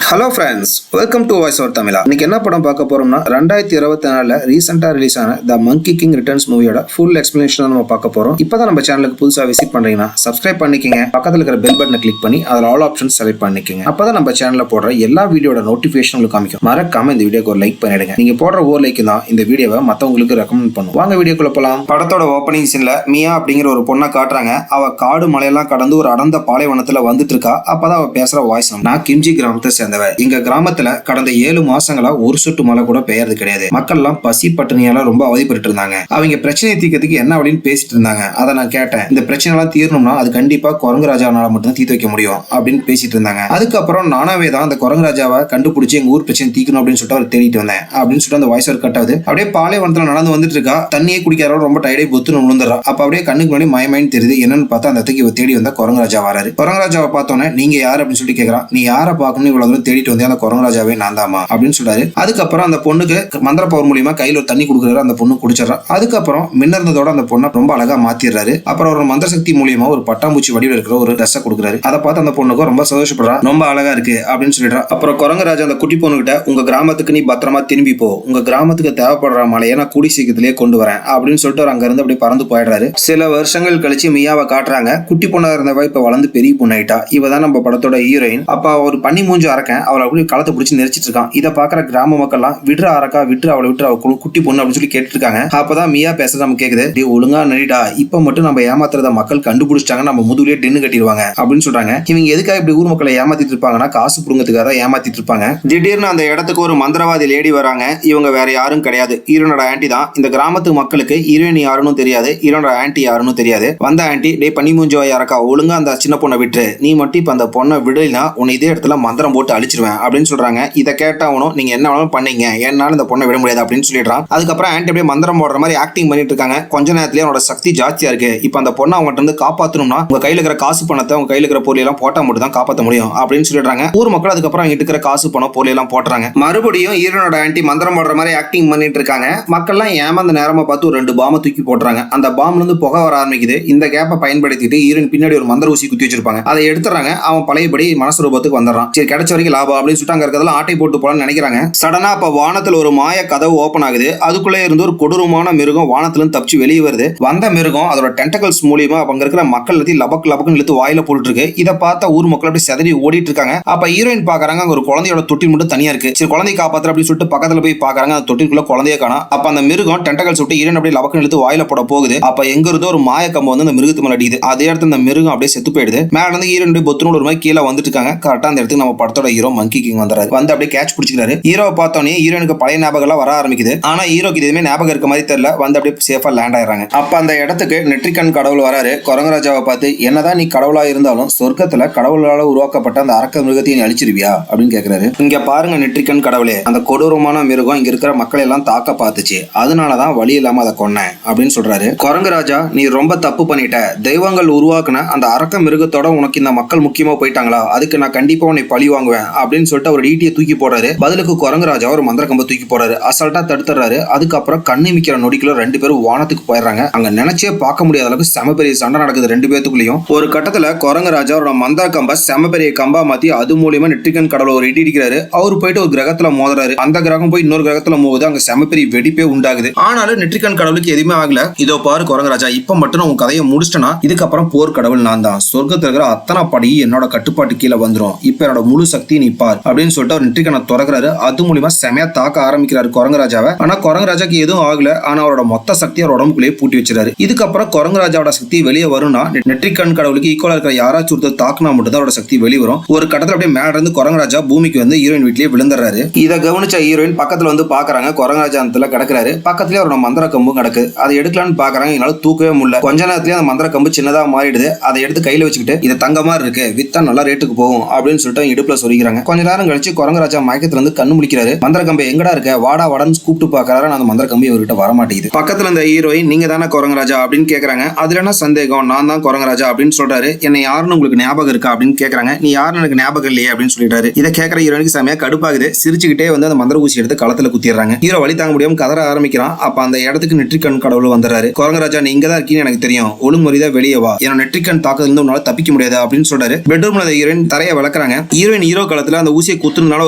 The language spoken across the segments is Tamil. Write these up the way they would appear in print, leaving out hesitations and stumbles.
Hello friends, welcome to voice over தமிழா. இன்னைக்கு என்ன படம் பார்க்க போறோம்னா 2024 ரீசெண்டா ரிலீஸ் ஆன த மங்கி கிங் ரிட்டர்ன்ஸ் மூவியோட ஃபுல் எக்ஸ்பிளனேஷன் நம்ம பார்க்க போறோம். இப்பதான் நம்ம சேனலுக்கு புதுசா விசிட் பண்றீங்கன்னா சப்ஸ்கிரைப் பண்ணிக்கங்க, பக்கத்துல இருக்கிற பெல் பட்டனை கிளிக் பண்ணி அதில் ஆல் ஆப்ஷன்ஸ் செலக்ட் பண்ணிக்கங்க. அப்பதான் நம்ம சேனல்ல போடுற எல்லா வீடியோட நோட்டிபிகேஷன் உங்களுக்கு காமிக்கும். மறக்காம இந்த வீடியோக்கு ஒரு லைக் பண்ணிடுங்க. நீங்க போடுற ஒரு லைக் தான் இந்த வீடியோவை மத்தவங்களுக்கு ரெக்கமெண்ட் பண்ணும். வாங்க வீடியோக்குள்ள போலாம். படத்தோட ஓப்பனிங் சீன்ல மியா அப்படிங்கிற ஒரு பொண்ணை காட்டுறாங்க. அவ காடு மலையெல்லாம் கடந்து ஒரு அடர்ந்த பாலைவனத்துல வந்துட்டு இருக்கா. அப்பதான் அவ பேசுற வாய்ஸ், நான் கிம்ஜி கிராமத்தை சேர்ந்தவ. எங்க கிராமத்துல கடந்த 7 மாசங்களா ஒரு சொட்டு மழை கூட பெய்யறது கிடையாது. மக்கள் எல்லாம் பசி பட்டினியால ரொம்ப அவதிப்பட்டு இருந்தாங்க. அவங்க பிரச்சனையை தீர்க்கிறதுக்கு என்ன அப்படின்னு பேசிட்டு இருந்தாங்க. அதை நான் கேட்டேன். இந்த பிரச்சனை எல்லாம் தீரணும்னா அது கண்டிப்பா குரங்கு ராஜாவால மட்டும் தீர்த்து வைக்க முடியும் அப்படின்னு பேசிட்டு இருந்தாங்க. அதுக்கப்புறம் நானாவே தான் அந்த குரங்கு ராஜாவை கண்டுபிடிச்சு எங்க ஊர் பிரச்சனை தீக்கணும் அப்படின்னு சொல்லிட்டு அவர் தேடிட்டு வந்தேன் அப்படின்னு சொல்லிட்டு அந்த வாய்ஸ் கட் ஆகுது. அப்படியே பாலைவனத்துல நடந்து வந்துட்டு இருக்கா. தண்ணியே குடிக்காத ரொம்ப டயர்டே புத்துன்னு விழுந்துடுறா. அப்ப அப்படியே கண்ணுக்கு முன்னாடி மயமாயின்னு தெரியுது. என்னன்னு பார்த்தா அந்த இடத்துக்கு தேடி வந்த குரங்கு ராஜா வராரு. குரங்கு ராஜாவை பார்த்தோன்னே நீங்க யாரு அப்படின்னு சொல்லி கேட்கறான். நீ யாரை பார்க்கணும் இவ்வளவு தூரம் தேடிட்டு வந்தே? அந்த குரங்கு ராஜாவே நான் தாமா அப்படின்னு சொல்றாரு. அதுக்கப்புறம் அந்த பொண்ணுக்கு மந்திர பவர் மூலியமா கையில ஒரு தண்ணி கொடுக்குறாரு. அந்த பொண்ணு குடிச்சிடறா. அதுக்கப்புறம் மின்னர்ந்ததோட அந்த பொண்ணை ரொம்ப அழகா மாத்திடுறாரு. அப்புறம் ஒரு மந்திர சக்தி மூலியமா ஒரு பட்டாம்பூச்சி வடிவில் இருக்கிற ஒரு ட்ரெஸ் கொடுக்குறாரு. அதை பார்த்து அந்த பொண்ணுக்கு ரொம்ப சந்தோஷப்படுறா. ரொம்ப அழகா இருக்கு அப்படின்னு சொல்லிடுறா. அப்புறம் குரங்கு ராஜா அந்த குட்டி பொண்ணு கிட்ட உங்க கிராமத்துக்கு நீ பத்திரமா திரும்பி போ, உங்க கிராமத்துக்கு தேவைப்படுற மலையை நான் கூடி சீக்கிரத்திலேயே கொண்டு வரேன் அப்படின்னு சொல்லிட்டு அங்க இருந்து அப்படியே பறந்து போயிடுறாரு. சில வருஷங்கள் கழிச்சு மியாவை காட்டுறாங்க. குட்டி பொண்ணா இருந்தவ இப்ப வளர்ந்து பெரிய பொண்ணாயிட்டா. இவதான் நம்ம படத்தோட ஹீரோயின். அப்ப ஒரு பண்ணி மூஞ்சி அரக்கன் அவளை அப்படி களத்தை பிடிச்சி நெரிச்சிட்டு இருக்கான். இதை பாக்குற கிராம மக்கள்லாம் விடுற அரக்கா விட்டு அவளை விட்டு அவ குட்டி பொண்ணு அப்படின்னு சொல்லி கேட்டு இருக்காங்க. அப்பதான் மியா பேசுறது நம்ம கேக்குது. ஒழுங்கா நடிடா, இப்ப மட்டும் நம்ம ஏமாத்துறத மக்கள் கண்டுபிடிச்சிட்டாங்க, நம்ம முதுகுலயே டென்னு கட்டிடுவாங்க அப்படின்னு சொல்றாங்க. இவங்க எதுக்காக இப்படி ஊர் மக்களை ஏமாத்திட்டு இருப்பாங்கன்னா காசு புடுங்கிறதுக்காக ஏமாத்திட்டு இருப்பாங்க. திடீர்னு அந்த இடத்துக்கு ஒரு மந்திரவாதி லேடி வராங்க. இவங்க வேற யாரும் கிடையாது, ஹீரோனோட ஆன்டி தான். இந்த கிராமத்து மக்களுக்கு ஹீரோயின் யாருன்னு தெரியாது, ஹீரோனோட ஆன்டி யாருன்னு தெரியாது. வந்த ஆன்டி, டே பண்ணி மூஞ்சோ யாரக்கா, ஒழுங்கா அந்த சின்ன பொண்ணை விட்டு, நீ மட்டும் இப்ப அந்த பொண்ணை விடலைன்னா உன்னை இதே இடத்துல மந்திரம் போட்டு அழிச்சிருவேன் அப்படின்னு சொல்றாங்க. இதை கேட்டவனும் நீங்க என்ன வேணாலும் பண்ணீங்க, என்னால இந்த பொண்ணை விட முடியாது அப்படின்னு சொல்லிடுறான். அதுக்கப்புறம் ஆன்டி அப்படியே மந்திரம் போடுற மாதிரி ஆக்டிங் பண்ணிட்டு இருக்காங்க. கொஞ்ச நேரத்திலேயே அவனோட சக்தி ஜாஸ்தியா இருக்கு. இப்ப அந்த பொண்ணை அவங்ககிட்ட இருந்து காப்பாத்தணும்னா உங்க கையில இருக்கிற காசு பணத்தை உங்க கையில இருக்கிற பொருள் எல்லாம் போட்டா மட்டும் தான் காப்பாற்ற முடியும் அப்படின்னு சொல்லிடுறாங்க. ஊர் மக்கள் அதுக்கப்புறம் அவங்க இருக்கிற காசு பணம் பொருள் எல்லாம் போட்டுறாங்க. மறுபடியும் ஹீரோனோட ஆன்டி மந்திரம் போடுற மாதிரி ஆக்டிங் பண்ணிட்டு இருக்காங்க. மக்கள்லாம் ஏமாந்த நேரமா பார்த்து ஒரு 2 பாம்பை தூக்கி போட்டுறாங்க. அந்த பாம்புல இருந்து புகை வர ஆரம்பிக்குது. இந்த கேப்பை பயன்படுத்திட்டு ஹீரோயின் பின்னாடி ஒரு மந்திர ஊசி குத்தி வச்சிருப்பாங்க. அதை எடுத்துறாங்க. அவன் பழையபடி மனசு ரூபத்துக்கு வந்துடுறான். சரி, கிடைச்ச வரைக்கும் லாபம் அப்படின்னு சொல்லிட்டு அங்க இருக்கிறதெல்லாம் ஆட்டை போட்டு போலான்னு நினைக்கிறாங்க. சடனா அப்ப வானத்துல ஒரு மாய கதவு ஓபன் ஆகுது. அதுக்குள்ளே இருந்து ஒரு கொடூரமான மிருகம் வானத்துல தப்பிச்சு வெளியே வருது. வந்த மிருகம் அதோட டென்டகல்ஸ் மூலியமா அங்க இருக்கிற மக்கள் எல்லாத்தையும் லபக் லபக்குன்னு இழுத்து வாயில போட்டு இருக்கு. இதை பார்த்தா ஊர் மக்கள் அப்படி செதறி ஓடிட்டு இருக்காங்க. அப்ப ஹீரோயின் பாக்குறாங்க, அங்க ஒரு குழந்தையோட தொட்டில் மட்டும் தனியா இருக்கு. சரி, குழந்தை காப்பாத்துற அப்படின்னு சொல்லிட்டு பக்கத்துல போய் பாக்குறாங்க. அந்த தொட்டிலுக்குள்ள குழந்தைய காணோம். அப்ப அந்த மிருகம் டென்டகல்ஸ் விட்டு ஹீரோயின் அப்படியே லபக்குன்னு இழுத்து வாயில போட போகுது. அப்ப எங்க இருந்தோ ஒரு மாய கம்பு வந்து அந்த மிருகத்து மேல அடிக்குது. அதே இடத்துல அந்த மிருகம் அப்படியே செத்து போயிடுது. மேல இருந்து ஹீரோயின் பொத்துனோட ஒரு மாதிரி கீழே வந்துட்டு இருக்காங்க. கரெக்டா அந்த இடத்துக்கு நம்ம படத்தோட ஹீரோ மங்கி கிங் வந்தாரு. வந்து அப்படியே கேட்ச் பிடிச்சிக்கிறாரு. ஹீரோவை பார்த்தோன்னே ஹீரோனுக்கு பழைய ஞாபகம் வர ஆரம்பிக்குது. ஆனா ஹீரோக்கு எதுவுமே ஞாபகம் இருக்க மாதிரி தெரியல. வந்து அப்படியே சேஃபா லேண்ட் ஆயிடுறாங்க. அப்ப அந்த இடத்துக்கு நெற்றிக்கண் கடவுள் வராரு. குரங்கு ராஜாவை பார்த்து, என்னதான் நீ கடவுளா இருந்தாலும் சொர்க்கத்துல கடவுளால உருவாக்கப்பட்ட அந்த அரக்க மிருகத்தை நீ அழிச்சிருவியா அப்படின்னு கேட்கிறாரு. இங்க பாருங்க நெற்றிக்கண் கடவுளே, அந்த கொடூரமான மிருகம் இங்க இருக்கிற மக்களை எல்லாம் தாக்க பார்த்துச்சு, அதனாலதான் வழி இல்லாம அதை கொன்னேன் அப்படின்னு சொல்றாரு. குரங்கு ராஜா, நீ ரொம்ப தப்பு பண்ணிட்ட. தெய்வங்கள் உருவாக்குன அந்த அரக்க மிருகத்தோட உனக்கு இந்த மக்கள் முக்கியமா போயிட்டாங்களா, அதுக்கு நான் கண்டிப்பா உன்னை பழி வாங்குவேன் அப்படின்னு சொல்லிட்டு அவர் ஈட்டியை தூக்கி போடுறாரு. பதிலுக்கு குரங்கு ராஜா ஒரு மந்திர கம்பை தூக்கி போறாரு. அசால்ட்டா தடுத்துறாரு. அதுக்கப்புறம் கண்ணு மிக்கிற நொடிக்குள்ள 2 பேரும் வானத்துக்கு போயிடுறாங்க. அங்க நினைச்சே பார்க்க முடியாத அளவுக்கு செம பெரிய சண்டை நடக்குது 2 பேத்துக்குள்ளயும். ஒரு கட்டத்துல குரங்கு ராஜா அவரோட மந்திர கம்பை செம பெரிய கம்பா மாத்தி அது மூலியமா நெற்றிக்கண் கடவுளை ஒரு இடி இடிக்கிறாரு. அவரு போயிட்டு ஒரு கிரகத்துல மோதுறாரு. அந்த கிரகம் போய் இன்னொரு கிரகத்துல மோது அங்க செம பெரிய வெடிப்பே உண்டாகுது. ஆனாலும் நெற்றிக்கண் கடவுளுக்கு எதுவுமே ஆகல. இதோ பாரு குரங்கு ராஜா, இப்ப மட்டும் உன் கதையை முடிச்சிட்டனா இதுக்கப்புறம் போர் கடவுள் நான் தான். சொர்க்கத்துல இருக்கிற அத்தனை படி என்னோட கட்டுப்பாட்டு கீழே வந்துரும். இப்ப என்னோட முழு சக்தி நீ பார் அப்படின்னு சொல்லிட்டு அவர் நெற்றிக்கண்ணை திறக்கிறாரு. அது மூலியமா செமையா தாக்க ஆரம்பிக்கிறாரு குரங்கு ராஜாவை. ஆனா குரங்கு ராஜாக்கு எதுவும் ஆகல. ஆனா அவரோட மொத்த சக்தி அவர் உடம்புக்குள்ளே பூட்டி வச்சிருக்காரு. இதுக்கப்புறம் குரங்கு ராஜாவோட சக்தி வெளியே வரும்னா நெற்றிக்கண் கடவுளுக்கு ஈக்குவலா இருக்கிற யாராச்சும் ஒருத்தர் தாக்குனா மட்டும் தான் அவரோட சக்தி வெளியே வரும். ஒரு கட்டத்துல அப்படியே மேல இருந்து குரங்கு ராஜா பூமிக்கு வந்து ஹீரோயின் வீட்லயே விழுந்துறாரு. இதை கவனிச்ச ஹீரோயின் பக்கத்துல வந்து பாக்குறாங்க. குரங்கு ராஜா அந்த கிடக்குறாரு. பக்கத்துலயே அவரோட மந்திர கம்பும் கிடக்கு. அதை எடுக்கலான்னு பாக்குறாங்க. என்னால தூக்கவே முடியல. கொஞ்ச நேரத்திலேயே அந்த மந்திர கம்பு சின்னதா மாறிடுது. அதை எடுத்து கையில வச்சுக்கிட்டு இது தங்க மாதிரி இருக்கு, வித்தா நல்லா ரேட்டுக்கு போகும் அப்படின்னு சொல்லிட்டு இடுப்புல சொல்லிக்கிறாங்க. கொஞ்ச நேரம் கழிச்சு குரங்கு ராஜா மயக்கத்துல இருந்து கண்ணு முடிக்கிறாரு. மந்திர கம்பு எங்கடா இருக்க, வாடா வாடான்னு கூப்பிட்டு பாக்குறாரு. அந்த மந்திர கம்பு இவர்கிட்ட வர மாட்டேங்குது. பக்கத்துல இந்த ஹீரோயின், நீங்க தானே குரங்கு ராஜா அப்படின்னு கேக்குறாங்க. அதுல என்ன சந்தேகம், நான் தான் குரங்கு ராஜா அப்படின்னு சொல்றாரு. என்ன யாருன்னு உங்களுக்கு ஞாபகம் இருக்கா அப்படின்னு கேக்குறாங்க. நீ யாருன்னு எனக்கு ஞாபகம் இல்லையே அப்படின்னு சொல்லிட்டாரு. இதை கேட்கிற ஹீரோனுக்கு செமையா கடுப்பாகுது. சிரிச்சுக்கிட்டே வந்து அந்த மந்திர ஊசி எடுத்து களத்துல குத்திடுறாங்க. ஹீரோ வழி தாங்க முடியாம கதற ஆரம்பிக்கிறான். அப்ப அந்த இடத்துக்கு நெற்றிக்கண் கடவுள் வந்துறாரு. குரங்கு ராஜா, நீ இங்க தான் இருக்கீன்னு எனக்கு தெரியும், ஒழுங்குமுறையா வெளியே வா, என்னோட நெற்றிக்கண் தாக்குதல் உன்னால தப்பிக்க முடியாது அப்படின்னு சொல்றாரு. பெட்ரூம்ல ஹீரோயின் தரையை விளக்குறாங்க. ஹீரோயின் ஹீரோ காலத்துல அந்த ஊசியை குத்துனால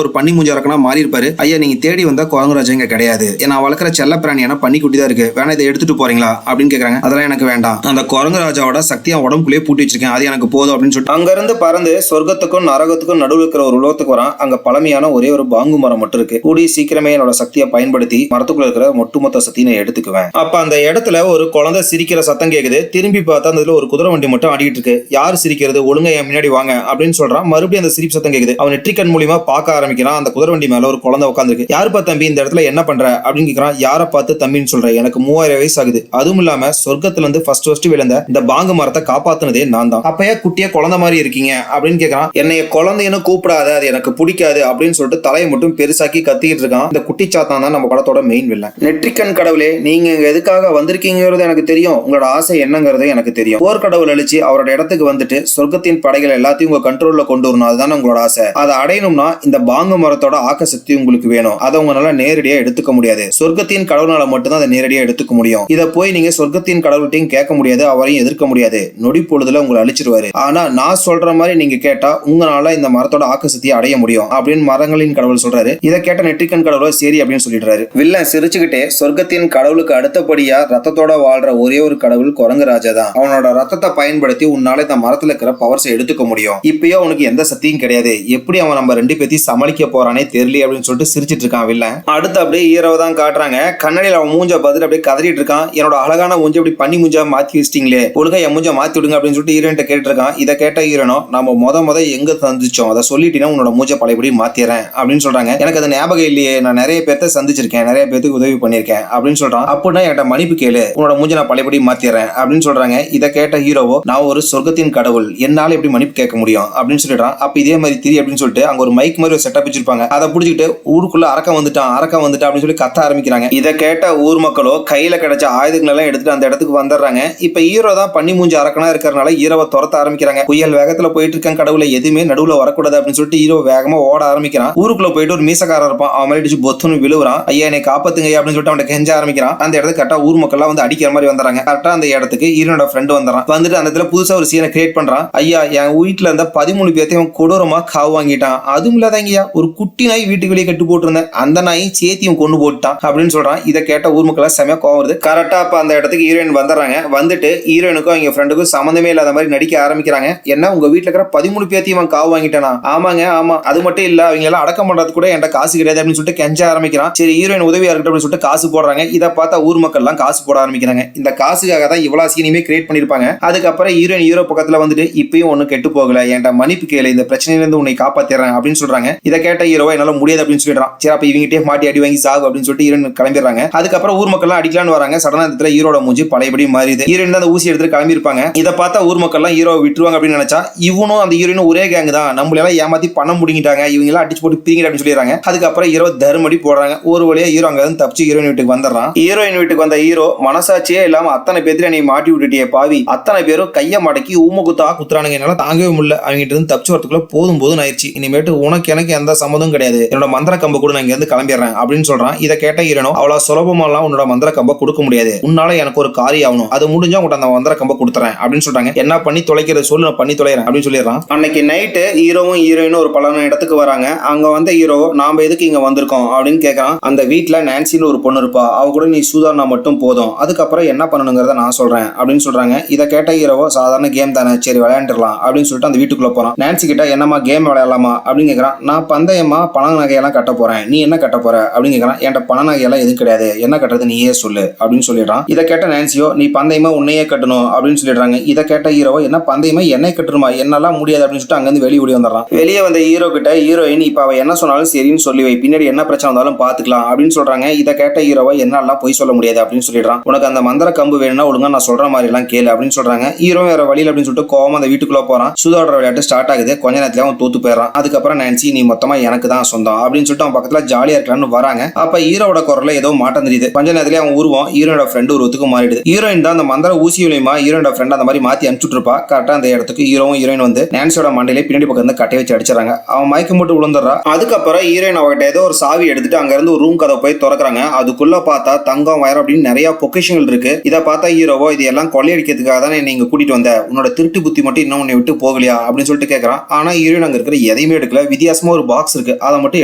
ஒரு பன்னி மூஞ்ச இறக்கனா மாறி இருப்பாரு. ஐயா நீங்க தேடி வந்தா குரங்குராஜா இங்க கிடையாது, நான் வளர்க்குற செல்ல பிராணியான பன்னிக்குட்டி தான் இருக்கு, வேணா இதை எடுத்துட்டு போறீங்களா அப்படின்னு கேக்குறாங்க. அதெல்லாம் எனக்கு வேண்டாம், அந்த குரங்குராஜாவோட சக்தியா உடம்புக்குள்ளேயே பூட்டி வச்சிருக்கேன், அது எனக்கு போதும் அப்படின்னு சொல்லிட்டு அங்க இருந்து பறந்து சொர்க்கத்துக்கும் நரகத்துக்கும் நடுவில் இருக்கிற ஒரு உலகத்துக்கு வரான். அங்க பழமையான ஒரே ஒரு பாங்கு மரம் மட்டும் இருக்கு. கூடி சீக்கிரமே என்னோட சக்தியை பயன்படுத்தி மரத்துக்குள்ள இருக்கிற ஒட்டுமொத்த சக்தியை நான் எடுத்துக்குவேன். அப்ப அந்த இடத்துல ஒரு குழந்தை சிரிக்கிற சத்தம் கேக்குது. திரும்பி பார்த்தா அந்த ஒரு குதிரை வண்டி மட்டும் ஆடிட்டு இருக்கு. யாரு சிரிக்கிறது, ஒழுங்கா என் முன்னாடி வாங்க அப்படின்னு சொல்றான். மறுபடியும் அந்த சிரிப்பு சத்தம் கேக்குது. அவன் நெற்றிக்கண் மூலியமா பார்க்க ஆரம்பிக்கிறான். அந்த குதிரை வண்டி மேல ஒரு குழந்தை உட்காந்துருக்கு. யாருப்பா தம்பி இந்த இடத்துல என்ன பண்ற அப்படின்னு கேக்குறான். யாரை பார்த்து தம்பின்னு சொல்ற, எனக்கு 3000 வயசு ஆகுது, அதுவும் இல்லாம சொர்க்கத்துல இருந்து ஃபர்ஸ்ட் விழுந்த இந்த பாங்கு மரத்தை காப்பாத்துனதே நான் தான், அப்பயா குட்டியா குழந்தை மாதிரி இருக்கீங்க அப்படின்னு கேக்குறான். என்னைய குழந்தைன்னு கூப்பிடாத, அது எனக்கு பிடிக்காது அப்படின்னு சொல்லிட்டு தலையை மட்டும் பெருசாக்கி கத்திக்கிட்டு இருக்கான். இந்த குட்டி சாத்தான் தான் நம்ம படத்தோட மெயின் வில்லன். நெற்றிக்கண் கடவுளே, நீங்க எதுக்காக வந்திருக்கீங்கிறது எனக்கு தெரியும், உங்களோட ஆசை என்னங்கிறது எனக்கு தெரியும். போர்க்கடவுள் அழிச்சு அவரோட இடத்துக்கு வந்துட்டு சொர்க்கத்தின் படைகள் எல்லாத்தையும் உங்க கண்ட்ரோல்ல கொண்டு வரணும், அதுதான் உங்களோட ஆசை. அதை அடையணும்னா இந்த பாங்கு மரத்தோட ஆக்க சக்தி உங்களுக்கு வேணும். அதை உங்களால நேரடியா எடுத்துக்க முடியாது, சொர்க்கத்தின் கடவுளால மட்டும்தான் அதை நேரடியா எடுத்துக்க முடியும். இதை போய் நீங்க சொர்க்கத்தின் கடவுள்கிட்டையும் கேட்க முடியாது, அவரையும் எதிர்க்க முடியாது, நொடி பொழுதுல உங்களை அழிச்சிருவாரு. ஆனா நான் சொல்ற மாதிரி நீங்க கேட்டா உங்களால இந்த மரத்தோட ஆக்க சக்தியை அடைய முடியும் அப்படின்னு மரங்களின் கடவுள் சொல்றாரு. இதை கேட்ட நெற்றிக்கண் கடவுள் சரி அப்படின்னு சொல்லிடுறாரு. வில்லன் சிரிச்சுக்கிட்டே, சொர்க்கத்தின் கடவுளுக்கு அடுத்தபடியா ரத்தத்தோட வாழ்ற ஒரே ஒரு கடவுள் குரங்குராஜா தான், அவனோட ரத்தத்தை பயன்படுத்தி உன்னால இந்த மரத்துல இருக்கிற பவர்ஸை எடுத்துக்க முடியும். இப்பயோ உனக்கு எந்த சக்தியும் கிடையாது, எப்படி அவன் நம்ம ரெண்டு பேத்தையும் சமாளிக்க போறானே தெரியல அப்படின்னு சொல்லிட்டு சிரிச்சிட்டு இருக்கான் வில்லன். அடுத்து அப்படியே ஹீரோவை தான் காட்டுறாங்க. கண்ணாடியில் அவன் மூஞ்ச பார்த்துட்டு அப்படியே கதறிட்டு இருக்கான். என்னோட அழகான மூஞ்ச அப்படி பண்ணி மூஞ்சா மாத்தி வச்சிட்டீங்களே, ஒழுங்கா என் மூஞ்ச மாத்தி விடுங்க அப்படின்னு சொல்லிட்டு ஹீரோயின்ட்ட கேட்டு இருக்கான். இதை கேட்ட ஹீரோனோ, நம்ம முத எங்க சந்திச்சோம் அதை சொல்லிட்டீங்கன்னா உன்னோட மூஞ்ச பழையபடி மாத்திடுறேன் அப்படின்னு சொல்றாங்க. எனக்கு அது ஞாபகம் இல்லையே, நான் நிறைய பேர்த்த சந்திச்சிருக்கேன், நிறைய பேருக்கு உதவி பண்ணிருக்கேன் அப்படின்னு சொல்றான். அப்படின்னா என்கிட்ட மன்னிப்பு கேளு, உன்னோட மூஞ்ச நான் பழையபடி மாத்திடுறேன் அப்படின்னு சொல்றாங்க. இதை கேட்ட ஹீரோவோ, நான் ஒரு சொர்க்கத்தின் கடவுள், என்னால எப்படி மன்னிப்பு கேட்க முடியும் அப்படின்னு சொல்லிடுறான். அப்ப இதே மாதிரி திரி அப்படின்னு சொல்லிட்டு அங்க ஒரு மைக் மாதிரி ஒரு செட்டப் வச்சிருப்பாங்க. அதை புடிச்சிட்டு ஊருக்குள்ள அரக்கம் வந்துட்டான் அப்படின்னு சொல்லி கத்த ஆரம்பிக்கிறாங்க. இதை கேட்ட ஊர் மக்களோ கையில கிடைச்ச ஆயுதங்கள் எல்லாம் எடுத்துட்டு அந்த இடத்துக்கு வந்துடுறாங்க. இப்ப ஹீரோ தான் பண்ணி மூஞ்சி அரக்கனா இருக்கிறனால ஹீரோவை துரத்த ஆரம்பிக்கிறாங்க. புயல் வேகத்துல போயிட்டு இருக்கான், கடவுளை எதுவுமே நடுவுல வரக்கூடாது அப்படின்னு சொல்லிட்டு ஹீரோ வேகமா ஓட ஆரம்பிக்கிறான். ஊருக்குள்ள போயிட்டு ஒரு மீசக்காரன் இருப்பான், அவன் மாதிரி பொத்துன்னு விழுவுறான். ஐயா என்னை காப்பாத்துங்க அப்படின்னு சொல்லிட்டு அவன் கெஞ்ச ஆரம்பிக்கிறான். அந்த இடத்துக்கு கரெக்டா ஊர் மக்கள் எல்லாம் வந்து அடிக்கிற மாதிரி வந்துறாங்க. கரெக்டா அந்த இடத்துக்கு ஹீரோனோட ஃப்ரெண்ட் வந்துறான். வந்துட்டு அந்த இடத்துல புதுசா ஒரு சீனை கிரியேட் பண்றான். ஐயா என் வீட்டுல இருந்த 13 பேர்த்தையும் கொடூரமா காவு வாங்கிட்டான், அதுவும் இல்லாதங்கய்யா ஒரு குட்டி நாய் வீட்டுக்கு வெளியே கட்டு போட்டிருந்தேன், அந்த நாய் சேத்தியும் கொண்டு போட்டான் அப்படின்னு சொல்றான். இதை கேட்ட ஊர் மக்கள் செமையா கோவம் வருது. கரெக்டா அப்ப அந்த இடத்துக்கு ஹீரோயின் வந்துடுறாங்க. வந்துட்டு ஹீரோயினுக்கும் அவங்க ஃப்ரெண்டுக்கும் சம்மந்தமே இல்லாத மாதிரி நடிக்க ஆரம்பிக்கிறாங்க. என்ன உங்க வீட்டுல இருக்கிற 13 பேர்த்தையும் காவு வாங்கிட்டானா? ஆமாங்க ஆமா, அது மட்டும் இல்ல அவங்க எல்லாம் அடக்கம் பண்றது கூட என்கிட்ட காசு கிடையாது அப்படின்னு சொல்லிட்டு கெஞ்ச ஆரம்பிக்கிறான். சரி ஹீரோயின் உதவியா இருக்கட்டும் அப்படின்னு சொல்லிட்டு காசு போடுறாங்க. இதை பார்த்தா ஊர் மக்கள் எல்லாம் காசு போட ஆரம்பிக்கிறாங்க. இந்த காசுக்காக தான் இவ்வளவு சீனியுமே கிரியேட் பண்ணிருப்பாங்க. அதுக்கப்புறம் ஹீரோயின் ஹீரோ பக்கத்துல வந்துட்டு இப்பயும் ஒண்ணு கெட்டு போகல, என்கிட்ட மன்னிப்பு கேளு, இந்த பிரச்சனையில இருந்து உன்னை காப்பாத்திடுறேன் அப்படின்னு சொல்றாங்க. இதை கேட்ட ஹீரோவா என்னால முடியாது அப்படின்னு சொல்லிடுறான். சரி அப்ப இவங்கிட்டே மாட்டி அடி வாங்கி சாகு அப்படின்னு சொல்லிட்டு ஹீரோயின் கிளம்பிடுறாங்க. அதுக்கப்புறம் ஊர் மக்கள் எல்லாம் அடிக்கலான்னு வராங்க. சடனா இடத்துல ஹீரோட மூஞ்சி பழையபடி மாறிடுது. ஹீரோயின் தான் அந்த ஊசி எடுத்து கிளம்பி இருப்பாங்க. இதை பார்த்தா ஊர் மக்கள் எல்லாம் ஹீரோவை விட்டுருவாங்க அப்படின்னு நினைச்சா இவனும் அந்த ஹீரோயினும் ஒரே கேங் தான், நம்மள எல்லாம் ஏமாத்தி பணம் முடிங்கிட்டாங்க, இவங்க எல்லாம் அடிச்சு போட்டு பிரிங்க அப்படின்னு சொல்லிடுறாங்க. அதுக்கப்புறம் ஹீரோ தர்மடி போடுறாங்க. ஒரு வழியா ஹீரோ அங்க இருந்து தப்பிச்சு ஹீரோயின் வீட்டுக்கு வந்துடுறான். ஹீரோயின் வீட்டுக்கு வந்த ஹீரோ மனசாட்சியே இல்லாம அத்தனை பேர்த்து நீ மாட்டி விட்டுட்டியே பாவி, அத்தனை பேரும் கைய மடக்கி ஊம குத்தா குத்துறானுங்க, என்னால தாங்கவே முடியல, அவங்ககிட்ட இருந்து தப்பிச்சு வரதுக்குள்ள போதும் ஆயிடுச்சு, இனிமேட்டு உனக்கு எனக்கு எந்த சம்மந்தம் கிடையாது, என்னோட மந்திர கம்ப கூட நான் இங்க இருந்து கிளம்பிடுறேன் அப்படின்னு சொல்றான். இதை கேட்ட ஹீரோனோ, அவ்வளவு சுலபமாலாம் உன்னோட மந்திர கம்ப கொடுக்க முடியாது, உன்னால எனக்கு ஒரு காரியம் ஆகணும், அது முடிஞ்சா உங்கள்கிட்ட அந்த மந்திர கம்ப கொடுத்துறேன் அப்படின்னு சொல்றாங்க. என்ன பண்ணி தொலைக்கிறது சொல்லு, நான் பண்ணி தொலைறேன் அப்படின்னு சொல்லிடுறான். அன்னைக்கு நைட்டு ஹீரோவும் ஹீரோயினும் ஒரு பலான இடத்துக்கு வராங்க. அங்க வந்த ஹீரோ நாம எதுக்கு இங்க வந்திருக்கோம் அப்படின்னு கேட்கறான். அந்த வீட்டுல நான்சின்னு ஒரு பொண்ணு இருப்பா, அவ கூட நீ சூதாடினா மட்டும் போதும், அதுக்கப்புறம் என்ன பண்ணணுங்கிறத நான் சொல்றேன் அப்படின்னு சொல்றாங்க. இதை கேட்ட ஹீரோவோ, சாதாரண கேம் தானே, சரி விளையாண்டுலாம் அப்படின்னு சொல்லிட்டு அந்த வீட்டுக்குள்ள போறான். நான்சி கிட்ட என்னமா கேம் விளையாடலாமா அப்படின்னு கேட்கறான். நான் பந்தயமா பண நகையெல்லாம் கட்ட போறேன், நீ என்ன கட்ட போற அப்படின்னு கேட்கறான். என்கிட்ட பண நகையெல்லாம் எதுவும் கிடையாது, என்ன கட்டுறது நீயே சொல்லு அப்படின்னு சொல்லிடுறான். இதை கேட்ட நான்சியோ, நீ பந்தயமா உன்னையே கட்டணும் அப்படின்னு சொல்லிடுறாங்க. இதை கேட்ட ஹீரோவோ, என்ன பந்தயமா என்னை கட்டுருமா, என்னெல்லாம் முடியாது அப்படின்னு சொல்லிட்டு அங்கிருந்து வெளியே ஓடி வந்துடுறான். வெளியே வந்த ஹீரோ கிட்ட ஹீரோயின், இப்ப அவ என்ன சொன்னாலும் சரின்னு சொல்லி வை, பின்னாடி என்ன பிரச்சனை வந்தாலும் பாத்துக்கலாம் அப்படின்னு சொல்றாங்க. இதை கேட்ட ஹீரோவோ, என்னாலாம் பொய் சொல்ல முடியாது அப்படின்னு சொல்லிடுறான். உனக்கு அந்த மந்திர கம்பு வேணும்னா ஒழுங்கா நான் சொல்ற மாதிரி எல்லாம் கேளு அப்படின்னு சொல்றாங்க. ஹீரோ வேற வழியில் அப்படின்னு சொல்லிட்டு கோவமா அந்த வீட்டுக்குள்ள போறான். சூதாடுற விளையாட்டு ஸ்டார்ட் ஆகுது. கொஞ்ச நேரத்துல அவன் தோத்து போயிடறான். அதுக்கப்புறம் நான்சி, நீ மொத்தமா எனக்கு தான் சொந்தம் அப்படின்னு சொல்லிட்டு அவன் பக்கத்துல ஜாலியா இருக்கலாம்னு வராங்க. அப்ப ஹீரோட குரல்ல ஏதோ மாட்டம் தெரியுது. கொஞ்ச நேரத்துல அவன் உருவம் ஹீரோட ஃப்ரெண்ட் உருவத்துக்கு மாறிடுது. ஹீரோயின் தான் அந்த மந்திர ஊசி மூலியமா ஹீரோட ஃப்ரெண்ட் அந்த மாதிரி மாத்தி அனுப்பிச்சுட்டு இருப்பா. கரெக்டா அந்த இடத்துக்கு ஹீரோவும் ஹீரோயின் வந்து நான்சியோட மண்டையில பின்னாடி பக்கம் இருந்து கட்டை வச்சு அடிச்சாங்க. அவன் மயக்கம் போட்டு விழுந்துடுறா. அதுக்கப்புறம் ஹீரோயின் அவகிட்ட ஏதோ ஒரு சாவி எடுத்துட்டு அங்க இருந்து ஒரு ரூம் கதை போய் திறக்கிறாங்க. அதுக்குள்ள பார்த்தா தங்கம் வயர் அப்படின்னு நிறைய பொக்கிஷங்கள் இருக்கு. இதை பார்த்தா ஹீரோவோ, இது எல்லாம் கொள்ளையடிக்கிறதுக்காக தானே நீங்க கூட்டிட்டு வந்த, உன்னோட திருட்டு புத்தி மட்டும் இன்னும் உன்னை விட்டு போகலையா அப்படின்னு சொல்லிட்டு கேட்கறான். ஆனா ஹீரோயின் அங்க இருக்கிற எதையுமே எடுக்கல. வித்தியாசமா ஒரு பாக்ஸ் இருக்கு, அதை மட்டும்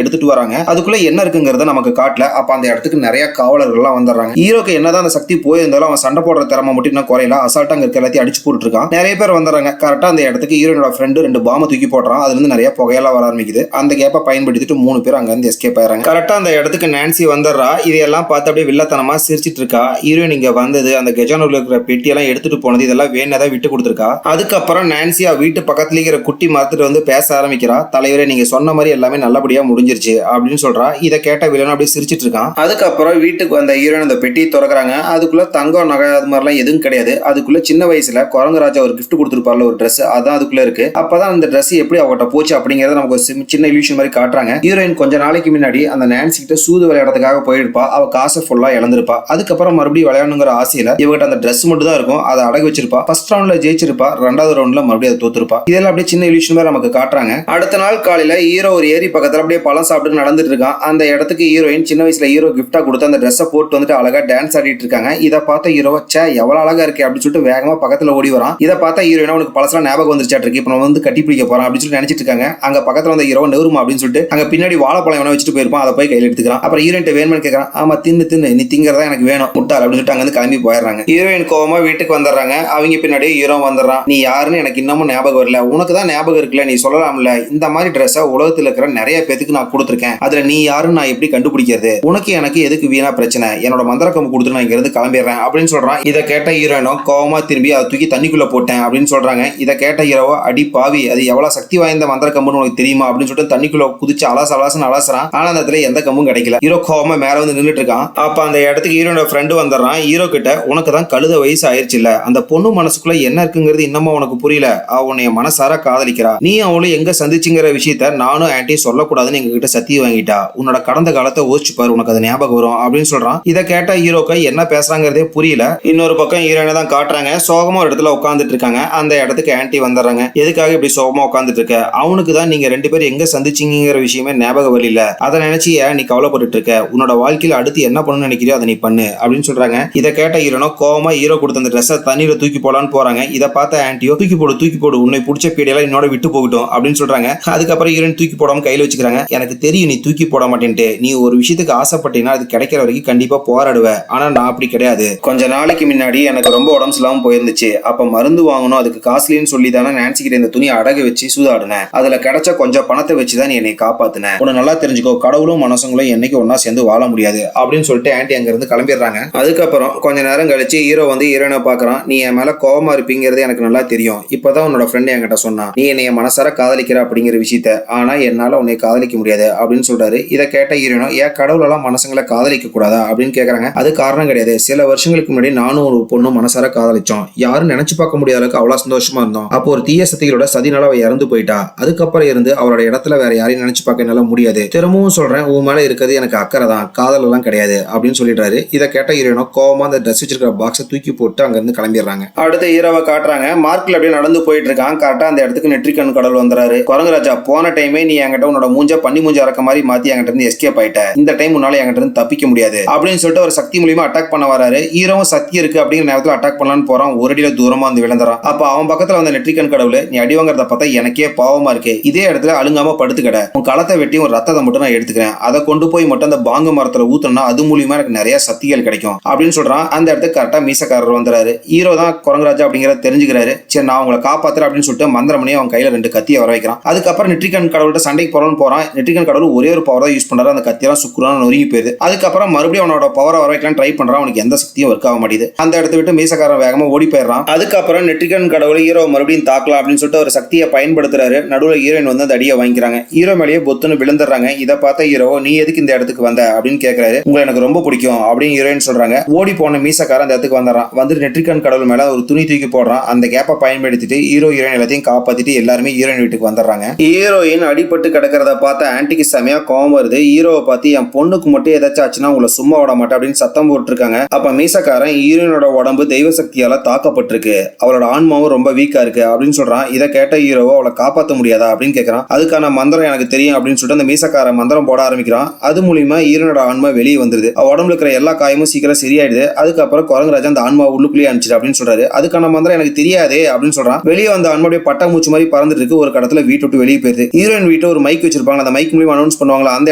எடுத்துட்டு வராங்க. அதுக்குள்ள என்ன இருக்குங்கிறத நமக்கு காட்டல. அப்ப அந்த இடத்துக்கு நிறைய காவலர்கள் எல்லாம் வந்துடுறாங்க. ஹீரோக்கு என்னதான் அந்த சக்தி போயிருந்தாலும் அவன் சண்டை போடுற திறமை மட்டும் இன்னும் குறையல. அசால்ட்டா அங்க எல்லாத்தையும் அடிச்சு போட்டு இருக்கான். நிறைய பேர் வந்துடுறாங்க. கரெக்டா அந்த இடத்துக்கு ஹீரோனோட ஃப்ரெண்டு 2 பாம்பை தூக்கி போடுறான். அதுல இருந்து நிறைய புகையெல்லாம் வர ஆரம்பிக்குது. அந்த கேப்பை பயன்படுத்திட்டு 3 பேர் அங்க இருந்து எஸ்கேப் ஆயிடுறாங்க. கரெக்டா அந்த இடத்துக்கு நான்சி வந்துடுறா. இதையெல்லாம் பார்த்து அப்படியே வில்லத்தனமா சிரிச்சிட்டு இருக்கா. ஹீரோயின் இங்க வந்தது, அந்த கெஜானூர்ல இருக்கிற பெட்டியெல்லாம் எடுத்துட்டு போனது, இதெல்லாம் வேணதான் விட்டு கொடுத்துருக்கா. அதுக்கப்புறம் நான்சி வீட்டு பக்கத்துல இருக்கிற குட்டி மரத்துட்டு வந்து பேச ஆரம்பிக்கிறா. தலைவரே, நீங்க சொன்ன மாதிரி எல்லாமே நல்லபடியா முடிஞ்சிருச்சு அப்படின்னு சொல்றா. இதை கேட்ட வில்லன் அப்படியே சிரிச்சிட்டு இருக்கான். அதுக்கப்புறம் வீட்டுக்கு வந்த ஹீரோயின் அந்த பெட்டியை திறக்கிறாங்க. அதுக்குள்ள தங்கம் நகை அது மாதிரிலாம் எதுவும் கிடையாது. அதுக்குள்ள சின்ன வயசுல குரங்குராஜா ஒரு கிஃப்ட் கொடுத்துருப்பார்ல ஒரு ட்ரெஸ், அதான் அதுக்குள்ள இருக்கு. அப்பதான் அந்த ட்ரெஸ் எப்படி அவட்ட போச்சு அப்படிங்கறத நமக்கு ஒரு சின்ன இல்யூஷன் மாதிரி காட்டுறாங்க. ஹீரோயின் கொஞ்ச நாளைக்கு முன்னாடி அந்த நான்சி கிட்ட சூது விளையாடுறதுக்காக போயிருப்பா. அவ காசை ஃபுல்லா இழந்திருப்பா. அதுக்கப்புறம் மறுபடியும் விளையாடணுங்கிற ஆசையில இவகிட்ட அந்த ட்ரெஸ் மட்டும் தான் இருக்கும், அதை அடகு வச்சிருப்பா. ஃபர்ஸ்ட் ரவுண்ட்ல ஜெயிச்சிருப்பா, 2வது ரவுண்ட்ல மறுபடியும் அதை தோத்துருப்பா. இதெல்லாம் அப்படியே சின்ன இல்யூஷன் மாதிரி நமக்கு காட்டுறாங்க. அடுத்த நாள் காலையில ஹீரோ ஒரு ஏரி பக்கத்துல அப்படியே பழம் சாப்பிட்டு நடந்துட்டு இருக்கான். அந்த இடத்துக்கு ஹீரோயின் சின்ன வயசுல ஹீரோ கிஃப்டா கொடுத்து அந்த ட்ரெஸ்ஸை போட்டு வந்துட்டு அழகா டான்ஸ் ஆடிட்டு இருக்காங்க. இதை பார்த்த ஹீரோவா, சே எவ்வளவு அழகா இருக்கு அப்படின்னு சொல்லிட்டு வேகமா பக்கத்துல ஓடி வரான். இதை பார்த்தா ஹீரோயினா உனக்கு பழசெல்லாம் ஞாபகம் வந்துருச்சாட்டு இருக்கு, இப்ப நம்ம வந்து கட்டி பிடிக்க போறான் அப்படின்னு சொல்லி நினைச்சிட்டு இருக்காங்க. அங்க பக்கத்துல வந்த ஹீரோ நெருமா அப்படின்னு சொல்லிட்டு அங்க பின்னாடி வாழைப்பழம் வேணா வச்சுட்டு போயிருப்பான். அதை போய் கையில எடுத்துக்கிறான். அப்புறம் ஹீரோயின் வேணும்னு கேட்கறான். ஆமா தின்னு நீ திங்கிறதா எனக்கு வேணும் முட்டாள் அப்படின்னு சொல்லிட்டு அங்க இருந்து கிளம்பி போயிடுறாங்க. ஹீரோயின் கோவமா வீட்டுக்கு வந்துடுறாங்க. அவங்க பின்னாடி ஹீரோ வந்துடுறான். நீ யாருன்னு எனக்கு இன்னமும் ஞாபகம் வரல, உனக்கு தான் ஞாபகம் இருக்குல்ல, நீ சொல்லலாம்ல, இந்த மாதிரி ட்ரெஸ்ஸை உலகத்துல இருக்கிற நிறைய பேத்துக்கு நான் கொடுத்துருக்கேன், அதுல நீ யாருன்னு நான் எப்படி கண்டுபிடிக்கிறது, உனக்கு எனக்கு எதுக்கு வீணா பிரச்சனை, என்னோட மந்திர கம்பு கொடுத்து நான் இங்க இருந்து கிளம்பிடுறேன் அப்படின்னு சொல்றான். இதை கேட்ட ஹீரோயினும் கோவமா திரும்பி அதை தூக்கி தண்ணிக்குள்ள போட்டேன் அப்படின்னு சொல்றாங்க. இதை கேட்ட ஹீரோவா, அடி பாவி, அது எவ்வளவு சக்தி வாய்ந்த மந்திர கம்புன்னு உனக்கு தெரியுமா அப்படின்னு சொல்லிட்டு தண்ணிக்குள்ள குதிச்சு அலாசன்னு அலாசுறான். ஆனா அந்த இடத்துல எந்த கம்பும் கிடைக்கல. ஹீரோ கோவமா மேல வந்து நின்றுட்டு இருக்கான். அப்ப அந்த இடத்துக்கு ஹீரோட ஃப்ரெண்டு வந்துடுறான். ஹீரோ கிட்ட, உனக்கு தான் கழுத வயசு ஆயிடுச்சு இல்ல, அந்த பொண்ணு மனசுக்குள்ள என்ன இருக்குங்கிறது இன்னமும் உனக்கு புரியல, அவ உன்னைய மனசார காதலிக்கிறா, நீ அவளும் எங்க சந்திச்சுங்கிற விஷயத்த நானும் ஆன்டி சொல்லக்கூடாதுன்னு எங்க கிட்ட சத்தியம் வாங்கிட்டா, உன்னோட கடந்த காலத்தை யோசிச்சு பாரு, உனக்கு அது ஞாபகம் வரும் அப்படின்னு சொல்றான். இதை கேட்ட ஹீரோக்கு என்ன பேசுறாங்கிறதே புரியல. இன்னொரு பக்கம் ஹீரோயினை தான் காட்டுறாங்க. சோகமா ஒரு இடத்துல உட்காந்துட்டு இருக்காங்க. அந்த இடத்துக்கு ஆன்டி வந்துடுறாங்க. எதுக்காக இப்படி சோகமா உட்காந்துட்டு இருக்க, அவனுக்கு தான் நீங்க 2 பேரும் எங்க சந்திச்சீங்கிற விஷயமே ஞாபகம் வரல, அதை நினைச்சு நீ கவலைப்பட்டு இருக்க, உன்னோட வாழ்க்கையில அடுத்து என்ன பண்ணணும்னு நினைக்கிறியோ அதை நீ பண்ணு அப்படின்னு சொல்றாங்க. இதை கேட்ட ஹீரோனோ கோவமா ஹீரோ கொடுத்த அந்த ட்ரெஸ்ஸை தண்ணியில தூக்கி போலான்னு போறாங்க. இதை பார்த்த ஆன்டியோ, தூக்கி போடு, உன்னை பிடிச்ச பீடையெல்லாம் என்னோட விட்டு போகட்டும் அப்படின்னு சொல்றாங்க. அதுக்கப்புறம் ஹீரோயின் தூக்கி போடாம கையில வச்சுக்கிறாங்க. எனக்கு தெரியும் நீ தூக்கி போட மாட்டேன்ட்டு, நீ ஒரு விஷயத்துக்கு ஆசைப்பட்டீங்கன்னா அது கிடைக்கிற வரைக்கும் கண்டிப்பா போராடுவ, ஆனா நான் அப்படி கிடையாது. கொஞ்ச நாளைக்கு முன்னாடி எனக்கு ரொம்ப உடம்பு சரியில்லாம போயிருந்துச்சு, அப்ப மருந்து வாங்கணும், அதுக்கு காஸ்ட்லின்னு சொல்லி தானே நான்சி கிட்ட இந்த துணி அடகு வச்சு சூதாடினேன், அதுல கிடைச்ச கொஞ்சம் பணத்தை வச்சுதான் நீ என்னை காப்பாத்தின, உன்னை நல்லா தெரிஞ்சுக்கோ, கடவுளும் மனசுங்களும் என்னைக்கு ஒன்னா சேர்ந்து வாழ முடியாது அப்படின்னு சொல்லிட்டு ஆன்டி அங்க இருந்து கிளம்பிடுறாங்க. அதுக்கப்புறம் கொஞ்ச நேரம் கழிச்சு ஹீரோ வந்து ஹீரோயினை பாக்குறான். நீ என் மேல கோவமா இருப்பீங்கிறது எனக்கு நல்லா தெரியும், இப்பதான் உன்னோட ஃப்ரெண்ட் என்கிட்ட சொன்னான், நீ என்னைய மனசார காதலிக்கிற அப்படிங்கிற விஷயத்த, ஆனா என்னால உன்னை காதலிக்க முடியாது அப்படின்னு சொல்றாரு. இதை கேட்ட ஹீரோயினோ, ஏன் கடவுளெல்லாம் மனசுங்களை காதலிக்க கூடாதா அப்படின்னு கேக்குறாங்க. அது காரணம் கிடையாது, சில வருஷங்களுக்கு முன்னாடி நானும் ஒரு பொண்ணு மனசார காதலிச்சோம், யாரும் நினைச்சு பார்க்க முடியாத அளவுக்கு அவ்வளவு சந்தோஷமா இருந்தோம், அப்போ ஒரு தீய சக்திகளோட சதினால அவ இறந்து போயிட்டா, அதுக்கப்புறம் இருந்து அவரோட இடத்துல வேற யாரையும் நினைச்சு பார்க்க என்னால முடியாது, திரும்பவும் சொல்றேன் உன் மேல இருக்கிறது எனக்கு அக்கறை தான், காதல் எல்லாம் கிடையாது அப்படின்னு சொல்லிடுறாரு. இதை கேட்ட ஹீரோயினோ கோவமா அந்த ட்ரெஸ் வச்சிருக்கிற பாக்ஸை தூக்கி போட்டு அங்க இருந்து கிளம்பிடுறாங்க. அடுத்த ஹீரோவை காட்டுறாங்க. மார்க்ல அப்படியே நடந்து போயிட்டு இருக்கான். கரெக்டா அந்த இடத்துக்கு நெற்றிக்கண் கடவுள் வந்துறாரு. குரங்குராஜா, போன டைமே நீ என்கிட்ட உன்னோட மூஞ்ச பண்ணி மூஞ்ச அறக்க மாதிரி மாத்தி என்கிட்ட இருந்து எஸ்கேப் ஆயிட்ட, இந்த டைம் உன்னால என்கிட்ட இருந்து தப்பிக்க முடியாது அப்படின்னு சொல்லிட்டு ஒரு சக்தி மூலியமா அட்டாக் பண்ண வராரு. ஹீரோவும் சக்தி இருக்கு அப்படிங்கிற நேரத்துல அட்டாக் பண்ணலான்னு போறான். ஒரு அடியில தூரமா வந்து விழுந்துறான். அப்ப அவன் பக்கத்துல வந்த நெற்றிக்கண் கடவுள், நீ அடி வாங்குறத பார்த்தா எனக்கே பாவமா இருக்கு, இதே இடத்துல அழுங்காம படுத்துக்கட, உன் களத்தை வெட்டி ஒரு ரத்தத்தை மட்டும் நான் எடுத்துக்கிறேன், அதை கொண்டு போய் மட்டும் அந்த பாங்கு மரத்துல ஊத்துனா அது மூலியமா எனக்கு நிறைய சக்திகள் கிடைக்கும் அப்படின்னு சொல்றான். அந்த இடத்துக்கு கரெக்டா மீசக்காரர் வந்துறாரு. ஹீரோ தான் குரங்குராஜா அப்படிங்கறத தெரிஞ்சுக்கிறாரு. சரி நான் உங்களை காப்பாத்துறேன் அப்படின்னு சொல்லிட்டு மந்திரமணி அவன் கையில 2 கத்தியை வர வைக்கிறான். அதுக்கப்புறம் நெற்றிக்கண் கடவுள்கிட்ட சண்டைக்கு போறான். நெற்றிக்கண் கடவுள் ஒரே ஒரு பவர் தான் யூஸ் பண்றாரு. அந்த கத்தியெல்லாம் சுக்குறான் நொறுங்கி போயிருது. அதுக்கப்புறம் மறுபடியும் அவனோட பவரை வர வைக்கலாம் ட்ரை பண்றான். அவனுக்கு எந்த சக்தியும் ஒர்க் ஆக மாட்டேது. அந்த இடத்த விட்டு மீசக்காரன் வேகமா ஓடி போயிடுறான். அதுக்கப்புறம் நெற்றிக்கண் கடவுள் ஹீரோ மறுபடியும் தாக்கலாம் அப்படின்னு சொல்லிட்டு ஒரு சக்தியை பயன்படுத்துறாரு. நடுவில் ஹீரோயின் வந்து அந்த அடியை வாங்கிக்கிறாங்க. ஹீரோ மேலேயே பொத்துன்னு விழுந்துடுறாங்க. இதை பார்த்த ஹீரோ, நீ எதுக்கு இந்த இடத்துக்கு வந்த அப்படின்னு கேட்கறாரு. உங்களை எனக்கு ரொம்ப பிடிக்கும் அப்படின்னு ஹீரோயின் சொல்றாங்க. ஓடி போன மீசக்காரன் அந்த இடத்துக்கு வந்துடுறான். வந்து நெற்றிக்கண் கடவுள் மேல ஒரு துணி தூக்கி போடுறான். அந்த கேப்பை பயன்படுத்திட்டு ஹீரோ ஹீரோயின் எல்லாத்தையும் காப்பாத்திட்டு எல்லாருமே ஹீரோயின் வீட்டுக்கு வந்துடுறாங்க. ஹீரோயின் அடிபட்டு கிடக்கிறத பார்த்த ஆன்டிக்கு செமையா கோவம் வருது. ஹீரோவை பார்த்து, என் பொண்ணுக்கு மட்டும் ஏதாச்சும் ஆச்சுன்னா உங்களை சும்மா விட மாட்டேன் அப்படின்னு சத்தம் போட்டுருக்காங்க. அப்ப மீசக்காரன், ஹீரோயினோட உடம்பு தெய்வ சக்தியால தாக்கப்பட்டிருக்கு, அவளோட ஆன்மாவும் ரொம்ப வீக்கா இருக்கு அப்படின்னு சொல்றான். இதை கேட்ட ஹீரோவை, அவளை காப்பாற்ற முடியாதா அப்படின்னு கேட்கறான். அதுக்கான மந்திரம் எனக்கு தெரியும் அப்படின்னு சொல்லிட்டு அந்த மீசக்காரன் மந்திரம் போட ஆரம்பிக்கிறான். அது மூலியமா ஹீரோனோட ஆன்மா வெளியே வந்துருது. அவ உடம்புல இருக்கிற எல்லா காயமும் சீக்கிரம் சரியாயிடுது. அதுக்கப்புறம் குரங்குராஜா அந்த ஆன்மா உள்ளுக்குள்ளேயே அனுப்பிச்சிடு அப்படின்னு சொல்றாரு. அதுக்கான மந்திரம் எனக்கு தெரியாதே அப்படின்னு சொல்றான். வெளியே வந்த ஆன்மாவுடைய பட்டாமூச்சி மாதிரி பறந்துட்டு இருக்கு. ஒரு கடத்துல வீட்டு விட்டு வெளியே போயிருது. ஹீரோயின் வீட்டுல ஒரு மைக் வச்சிருப்பாங்க, அந்த மைக் மூலியம் அனௌன்ஸ் பண்ணுவாங்களா, அந்த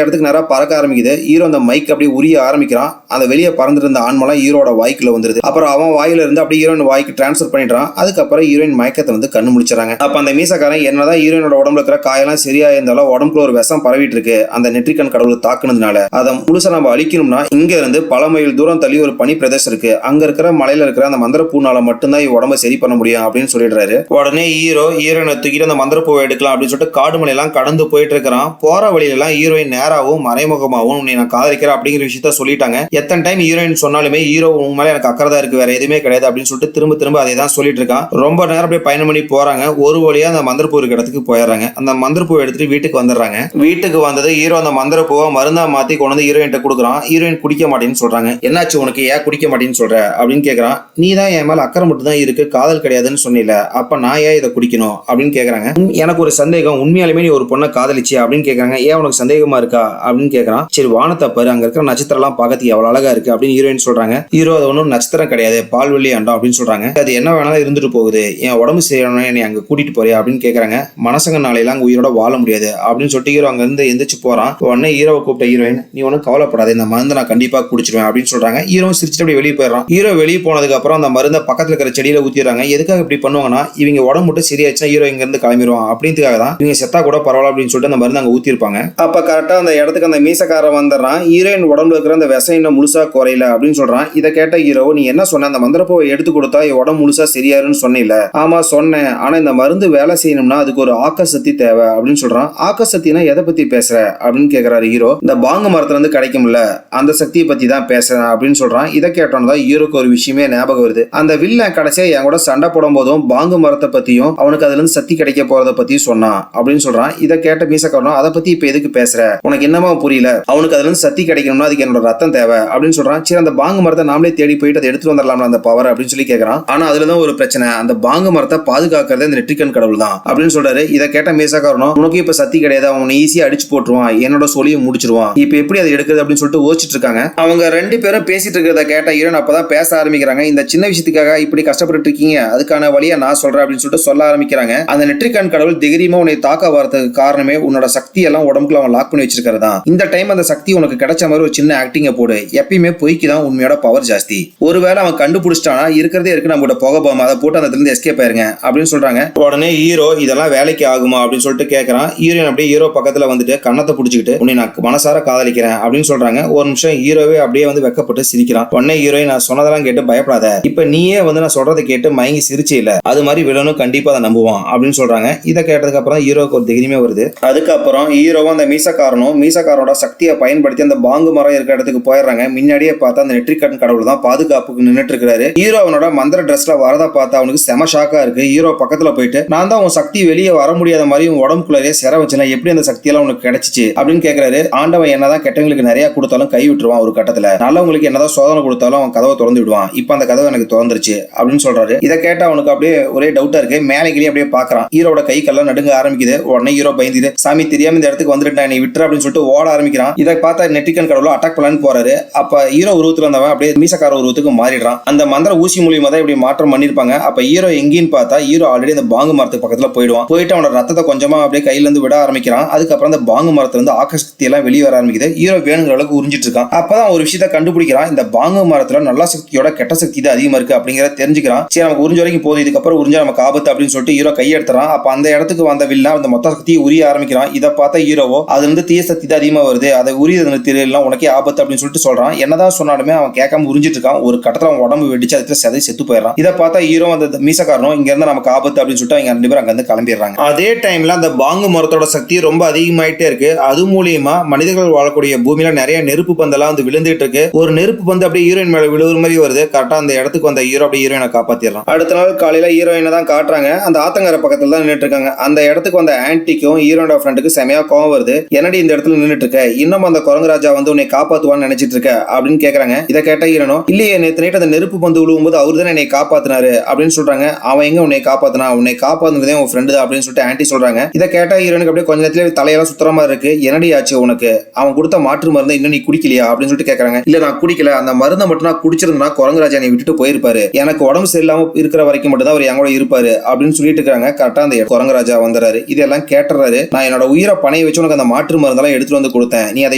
இடத்துக்கு நேரா பறக்க ஆரம்பிக்குது. ஹீரோ அந்த மைக் அப்படியே உரிய ஆரம்பிக்கிறான். அந்த வெளியே பறந்துருந்த ஆன்மலாம் ஹீரோட வாய்க்குள்ள வந்துருது. அப்புறம் அவன் வாயில இருந்து அப்படியே ஹீரோயின் வாய்க்கு டிரான்ஸ்ஃபர் பண்ணிடுறான். அதுக்கப்புறம் ஹீரோயின் மயக்கத்தை வந்து கண்ணு முடிச்சாங்க. அப்ப அந்த மீசக்காரன் என்னதான் ஹீரோயினோட உடம்புல இருக்கிற காயெல்லாம் சரியா இருந்தாலும் உடம்புல ஒரு விஷம் பரவிட்டு இருக்கு. அந்த நெற்றிக்கண் கடவுள் தாக்குனதுனால அதை முழுசா நம்ம அழிக்கணும்னா இங்க இருந்து பல மைல் தூரம் தள்ளி ஒரு பனி பிரதேசம் இருக்கு. அங்க இருக்கிற மலையில இருக்கிற அந்த மந்திர பூனால மட்டும்தான் உடம்ப சரி பண்ண முடியும் அப்படின்னு சொல்லிடுறாரு. உடனே ஹீரோயினை தூக்கிட்டு அந்த மந்திர பூவை எடுக்கலாம் அப்படின்னு சொல்லிட்டு காடு மலையெல்லாம் கடந்து போயிட்டு இருக்கிறான். போற வழியில எல்லாம் ஹீரோயின் நேராவும் மறைமுகமாகவும் உன்னை நான் காதலிக்கிறேன் அப்படிங்கிற விஷயத்த சொல்லிட்டாங்க. எத்தனை டைம் ஹீரோயின் சொன்னாலுமே ஹீரோ உங்க மேல எனக்கு அக்கறை இருக்கு, வேற எதுவுமே கிடையாது அப்படின்னு சொல்லிட்டு திரும்ப திரும்ப அதை தான் சொல்லிட்டு இருக்கான். ரொம்ப நேரம் அப்படியே பயணம் பண்ணி போறாங்க. ஒரு வழியா அந்த மந்திரப்பூ இருக்க இடத்துக்கு போயிடுறாங்க. அந்த மந்திரப்பூவை எடுத்துட்டு வீட்டுக்கு வந்துடுறாங்க. வீட்டுக்கு வந்தது ஹீரோ அந்த மந்திரப்பூவை மருந்தா மாத்தி கொண்டு வந்து ஹீரோயின் கொடுக்குறான். ஹீரோயின் குடிக்க மாட்டேன்னு சொல்றாங்க. என்னாச்சு உனக்கு, ஏன் குடிக்க மாட்டேன்னு சொல்ற அப்படின்னு கேக்குறான். நீ தான் என் மேல அக்கறை மட்டும் தான் இருக்கு, காதல் கிடையாதுன்னு சொன்னில, அப்ப நான் ஏன் இதை குடிக்கணும் அப்படின்னு கேக்குறாங்க. எனக்கு ஒரு சந்தேகம், உண்மையாலுமே நீ ஒரு பொண்ணை காதலிச்சு அப்படின்னு கேக்குறாங்க. ஏன் உனக்கு சந்தேகமா இருக்கா அப்படின்னு கேக்குறான். சரி வானத்தை பாரு, அங்க இருக்கிற நட்சத்திரம் எல்லாம் பார்க்கறதுக்கு எவ்வளவு அழகா இருக்கு அப்படின்னு ஹீரோயின் சொல்றாங்க. ஹீரோ அது ஒன்றும் நட்சத்திரம் கிடையாது, பால்வெளி அண்டம் அப்படின்னு சொல்றாங்க. அது என்ன வேணாலும் இருந்துட்டு போகுது, என் உடம்பு சரியான என்னை அங்க கூட்டிட்டு போறியா அப்படின்னு கேக்குறாங்க. மனசங்க நாளையில அங்க உயிரோட வாழ முடியாது அப்படின்னு சொல்லிட்டு ஹீரோ அங்க இருந்து எந்திரிச்சு போறான். உடனே ஹீரோவை கூப்பிட்ட ஹீரோயின், நீ ஒன்னும் கவலைப்படாத, இந்த மருந்து நான் கண்டிப்பா குடிச்சிருவேன் அப்படின்னு சொல்றாங்க. ஹீரோ சிரிச்சுட்டு அப்படியே வெளியே போயிடறான். ஹீரோ வெளியே போனதுக்கு அப்புறம் அந்த மருந்தை பக்கத்துல இருக்கிற செடியில ஊத்திடுறாங்க. எதுக்காக இப்படி பண்ணுவாங்கன்னா, இவங்க உடம்பு மட்டும் சரியாச்சுன்னா ஹீரோ இங்க இருந்து கிளம்பிடுவான் அப்படின்றதுக்காக தான். இவங்க செத்தா கூட பரவாயில்ல அப்படின்னு சொல்லிட்டு அந்த மருந்து அங்க ஊத்திருப்பாங்க. அப்ப கரெக்டா அந்த இடத்துக்கு அந்த மீசக்காரன் வந்துடுறான். ஹீரோயின் உடம்புல இருக்கிற அந்த விஷம் இன்னும் முழுசா குறையல அப்படின்னு சொல்றான். இதை கேட்ட ஹீரோ, நீ என்ன சொன்ன, அந்த மந்திரப்பூவை எடுத்து கொடுத்தா என் உடம்பு முழுசா சரியாருன்னு சொன்னில. ஆமா சொன்னேன், ஆனா இந்த மருந்து வேலை செய்யணும்னா அதுக்கு ஒரு ஆக்க சக்தி தேவை அப்படின்னு சொல்றான். ஆக்க சக்தினா எதை பத்தி பேசுற அப்படின்னு கேக்குறாரு ஹீரோ. இந்த பாங்கு மரத்துல இருந்து கிடைக்கும்ல, அந்த சக்தியை பத்தி தான் பேசுறேன் அப்படின்னு சொல்றான். இதை கேட்டோம்னா ஹீரோக்கு ஒரு விஷயமே ஞாபகம் வருது. அந்த வில்லன் கடைசியா என் கூட சண்டை போடும் போதும் பாங்கு மரத்தை பத்தியும் அவனுக்கு அதுல இருந்து சக்தி கிடைக்க போறத பத்தியும் சொன்னான் அப்படின்னு சொல்றான். இதை கேட்ட மீசக்காரனும், அதை பத்தி இப்ப எதுக்கு பேசுற, உனக்கு என்னமா புரியல, அவனுக்கு அதுல இருந்து சக்தி கிடைக்கணும்னா அதுக்கு என்னோட ரத்தம் தேவை அப்படின்னு சொல்றான். சரி அந்த பாங்கு மரத்தை நாமளே தேடி போயிட்டு அதை எடுத்துட்டு வந்துடலாம்ல அந்த பவர் அப்படின்னு சொல்லி கேட்கறான். ஆனா அதுலதான் ஒரு பிரச்சனை, அந்த பாங்கு மரத்தை பாதுகாக்கிறது இந்த நெற்றிக்கண் கடவுள் தான் அப்படின்னு சொல்றாரு. இதை கேட்ட மீசக்காரனும், உனக்கு இப்ப சக்தி கிடையாது, அவனை ஈஸியா அடிச்சு போட்டுருவான், என்னோட சொல்லியை முடிச்சிருவான், இப்ப எப்படி அதை எடுக்கிறது அப்படின்னு சொல்லிட்டு யோசிச்சுட்டு இருக்காங்க. அவங்க ரெண்டு பேரும் பேசிட்டு இருக்கிறத கேட்ட ஹீரோன் அப்பதான் பேச ஆரம்பிக்கிறாங்க. இந்த சின்ன விஷயத்துக்காக இப்படி கஷ்டப்பட்டு இருக்கீங்க, அதுக்கான வழியை நான் சொல்றேன் அப்படின்னு சொல்லிட்டு சொல்ல ஆரம்பிக்கிறாங்க. அந்த நெற்றிக்கண் கடவுள் திகிரியமா உன்னை தாக்க வரதுக்கு காரணமே உன்னோட சக்தி எல்லாம் உடம்புக்குள்ள அவன் லாக் பண்ணி வச்சிருக்கிறதா. இந்த டைம் அந்த சக்தி உனக்கு கிடைச்ச மாதிரி ஒரு சின்ன ஆக்டிங்க போடு, எப்பயுமே பொய்க்கு தான் உண்மையோட பவர் ஜாஸ்தி, ஒருவேளை அவன் கண்டுபிடிச்சிட்டானா இருக்கிறதே இருக்கு நம்ம கூட போக போகாம அதை போட்டு அந்த இடத்துல இருந்து எஸ்கேப் ஆயிருங்க அப்படின்னு சொல்றாங்க. உடனே ஹீரோ இதெல்லாம் வேலைக்கு ஆகுமா அப்படின்னு சொல்லிட்டு கேட்கறான். ஹீரோயின் அப்படியே ஹீரோ பக்கத்துல வந்துட்டு கண்ணத்தை பிடிச்சிக்கிட்டு உன்னை நான் மனசார காதலிக்கிறேன் அப்படின்னு சொல்றாங்க. ஒரு நிமிஷம் ஹீரோவே அப்படியே வந்து வெக்கப்பட்டு சிரிக்கிறான். உடனே ஹீரோயின், நான் சொன்னதெல்லாம் கேட்டு பயப்படாத, இப்ப நீயே வந்து நான் சொல்றதை கேட்டு மயங்கி சிரிச்சே இல்ல, அது மாதிரி வில்லனும் கண்டிப்பா அதை நம்புவான் அப்படின்னு சொல்றாங்க. இதை கேட்டதுக்கு அப்புறம் ஹீரோக்கு ஒரு தைரியமே வருது. அதுக்கப்புறம் ஹீரோவும் அந்த மீசக்காரனோட சக்தியை பயன்படுத்தி அந்த பாங்கு மரம் இருக்கிற இடத்துக்கு போயிடுறாங்க. முன்னாடியே பார்த்தா அந்த நெற்றிக்கண் கடவுள் தான் பாதுகாப்புக்கு நின்னுட்டு இருக்காரு. ஹீரோ அவனோட மந்திர ட்ரெஸ்ல வரத பார்த்தா அவனுக்கு செம ஷாக்கா இருக்கு. ஹீரோ பக்கத்துல போயிட்டு, நான் தான் உன் சக்தி வெளியே வர முடியாத மாதிரி உன் உடம்புக்குள்ளே சிற வச்சுனா எப்படி அந்த சக்தி எல்லாம் உனக்கு கிடைச்சிச்சு அப்படின்னு கேட்கிறாரு. ஆண்டவன் என்னதான் கெட்டவங்களுக்கு நிறைய கொடுத்தாலும் கை விட்டுருவான், ஒரு கட்டத்துல நல்லவங்களுக்கு என்னதான் சோதனை கொடுத்தாலும் அவன் கதவை திறந்து விடுவான், இப்ப அந்த கதவை எனக்கு திறந்துருச்சு அப்படின்னு சொல்றாரு. இதை கேட்ட அவனுக்கு அப்படியே ஒரே டவுட்டா இருக்கு. மேலே கிளியே அப்படியே பாக்குறான். ஹீரோட கை கல்லாம் நடுங்க ஆரம்பிக்குது. உடனே ஹீரோ பயந்துட்டு, சாமி தெரியாம இந்த இடத்துக்கு வந்துட்டு நீ விட்டுற அப்படின்னு சொல்லிட்டு ஓட ஆரம்பிக்கிறான். இதை பார்த்தா நெற்றிக்கண் கடவுள் அட்டாக் பண்ணலான்னு போறாரு. அப்ப ஹீரோ உருவத்துல இருந்தவன் அப்படியே மீசக்கார உருவத்துக்கு மாறிடுறான். அந்த மந்திர ஊசி மூலியமா தான் இப்படி மாற்றம் பண்ணிருப்பாங்க. அப்ப ஹீரோ எங்கேன்னு பார்த்தா ஹீரோ ஆல்ரெடி அந்த பாங்கு மரத்துக்கு பக்கத்துல போயிட்டு அவனோட ரத்தத்தை கொஞ்சமா அப்படியே கையில இருந்து விட ஆரம்பிக்கிறான். அதுக்கப்புறம் அந்த பாங்கு மரத்துல இருந்து ஆக்கசக்தி எல்லாம் வெளியே வர ஆரம்பிக்குது. ஹீரோ வேணுங்கிற அளவுக்கு உறிஞ்சிட்டு இருக்கான். அப்பதான் ஒரு விஷயத்தை கண்டுபிடிக்கிறான், இந்த பாங்கு மரத்துல நல்ல சக்தியோட கெட்ட சக்தி தான் அதிகமா இருக்கு அப்படிங்கறத தெரிஞ்சுக்கிறான். சரி நமக்கு உறிஞ்ச வரைக்கும் போதும், இதுக்கப்புறம் உறிஞ்சா நமக்கு ஆபத்து அப்படின்னு சொல்லிட்டு ஹீரோ கை எடுத்துறான். அப்ப அந்த இடத்துக்கு வந்த வில்லன் அந்த மொத்த சக்தியை உரிய ஆரம்பிக்கிறான். இதை பார்த்த ஹீரோவோ அதுல இருந்து தீய சக்தி தான் அதிகமா வருது, அதை உரியது தெரியல, உனக்கே ஆபத்து அப்படின்னு சொல்லிட்டு சொல்றான். என்னதான் சொன்னாலுமே அவன் கேட்காம உறிஞ்சிட்டு இருக்கான். ஒரு கட்டத்துல அவன் உடம்பு வெடிச்சு அதுக்கு சதை செத்து போயிடறான். இதை பார்த்தா ஹீரோ அந்த மீசக்காரனும் இங்க இருந்து நமக்கு ஆபத்து அப்படின்னு சொல்லிட்டு அவங்க ரெண்டு பேரும் அங்க இருந்து கிளம்பிடுறாங்க. அதே டைம்ல அந்த பாங்கு மரத்தோட சக்தி ரொம்ப அதிகமாயிட்டே இருக்கு. அது மூலியமா மனிதர்கள் வாழக்கூடிய பூமியில நிறைய நெருப்பு பந்தெல்லாம் வந்து விழுந்துட்டு இருக்கு. ஒரு நெருப்பு பந்து அப்படியே ஹீரோயின் மேல விழுவுற மாதிரி வருது. கரெக்டா அந்த இடத்துக்கு வந்த ஹீரோ அப்படியே ஹீரோயினை காப்பாத்திடுறான். அடுத்த நாள் காலையில ஹீரோயினை தான் காட்டுறாங்க. அந்த ஆத்தங்கர பக்கத்துல தான் நின்றுட்டு இருக்காங்க. அந்த இடத்துக்கு வந்த ஆன்டிக்கும் ஹீரோனோட ஃப்ரெண்டுக்கு செமையா கோவம் வருது. என்னடி இந்த இடத்துல நின்றுட்டு இருக்க, இன்னும் அந்த குரங்கு ராஜா வந்து உன்னை காப்பாத்துவான்னு நினைச்சிட்டு இருக்க அப்படின்னு கேக்குறாங்க. இதை கேட்ட ஹீரோனும், இல்லையே நேற்று நைட்டு அந்த நெருப்பு பந்து விழுவும்போது அவரு தான் என்னை காப்பாத்தினாரு அப்படின்னு சொல்றாங்க. அவன் எங்க உன்னை காப்பாத்தினா, உன்னை காப்பாத்துனதே உன் ஃப்ரெண்டு அப்படின்னு சொல்லிட்டு ஆன்டி சொல்றாங்க. இதை கேட்ட ஹீரோனுக்கு அப்படியே கொஞ்ச நேரத்துல தலையெல்லாம் சுத்துற மாதிரி இருக்கு. என்னடி ஆச்சு உனக்கு, அவன் கொடுத்த மாற்று மருந்து இன்னும் நீ குடிக்கலையா அப்படின்னு சொல்லிட்டு கேக்குறாங்க. இல்ல நான் குடிக்கல, அந்த மருந்தை மட்டும் நான் குடிச்சிருந்தா குரங்கு ராஜா என்னை விட்டுட்டு போயிருப்பாரு, எனக்கு உடம்பு சரியில்லாம இருக்கிற வரைக்கும் மட்டும் தான் அவர் என் கூட இருப்பாரு அப்படின்னு சொல்லிட்டு இருக்காங்க. கரெக்டா அந்த குரங்கு ராஜா வந்துறாரு. இதெல்லாம் கேட்டுறாரு. நான் என்னோட உயிரை பணைய வச்சு உனக்கு அந்த மாற்று மருந்தெல்லாம் எடுத்துட்டு வந்து கொடுத்தேன், நீ அதை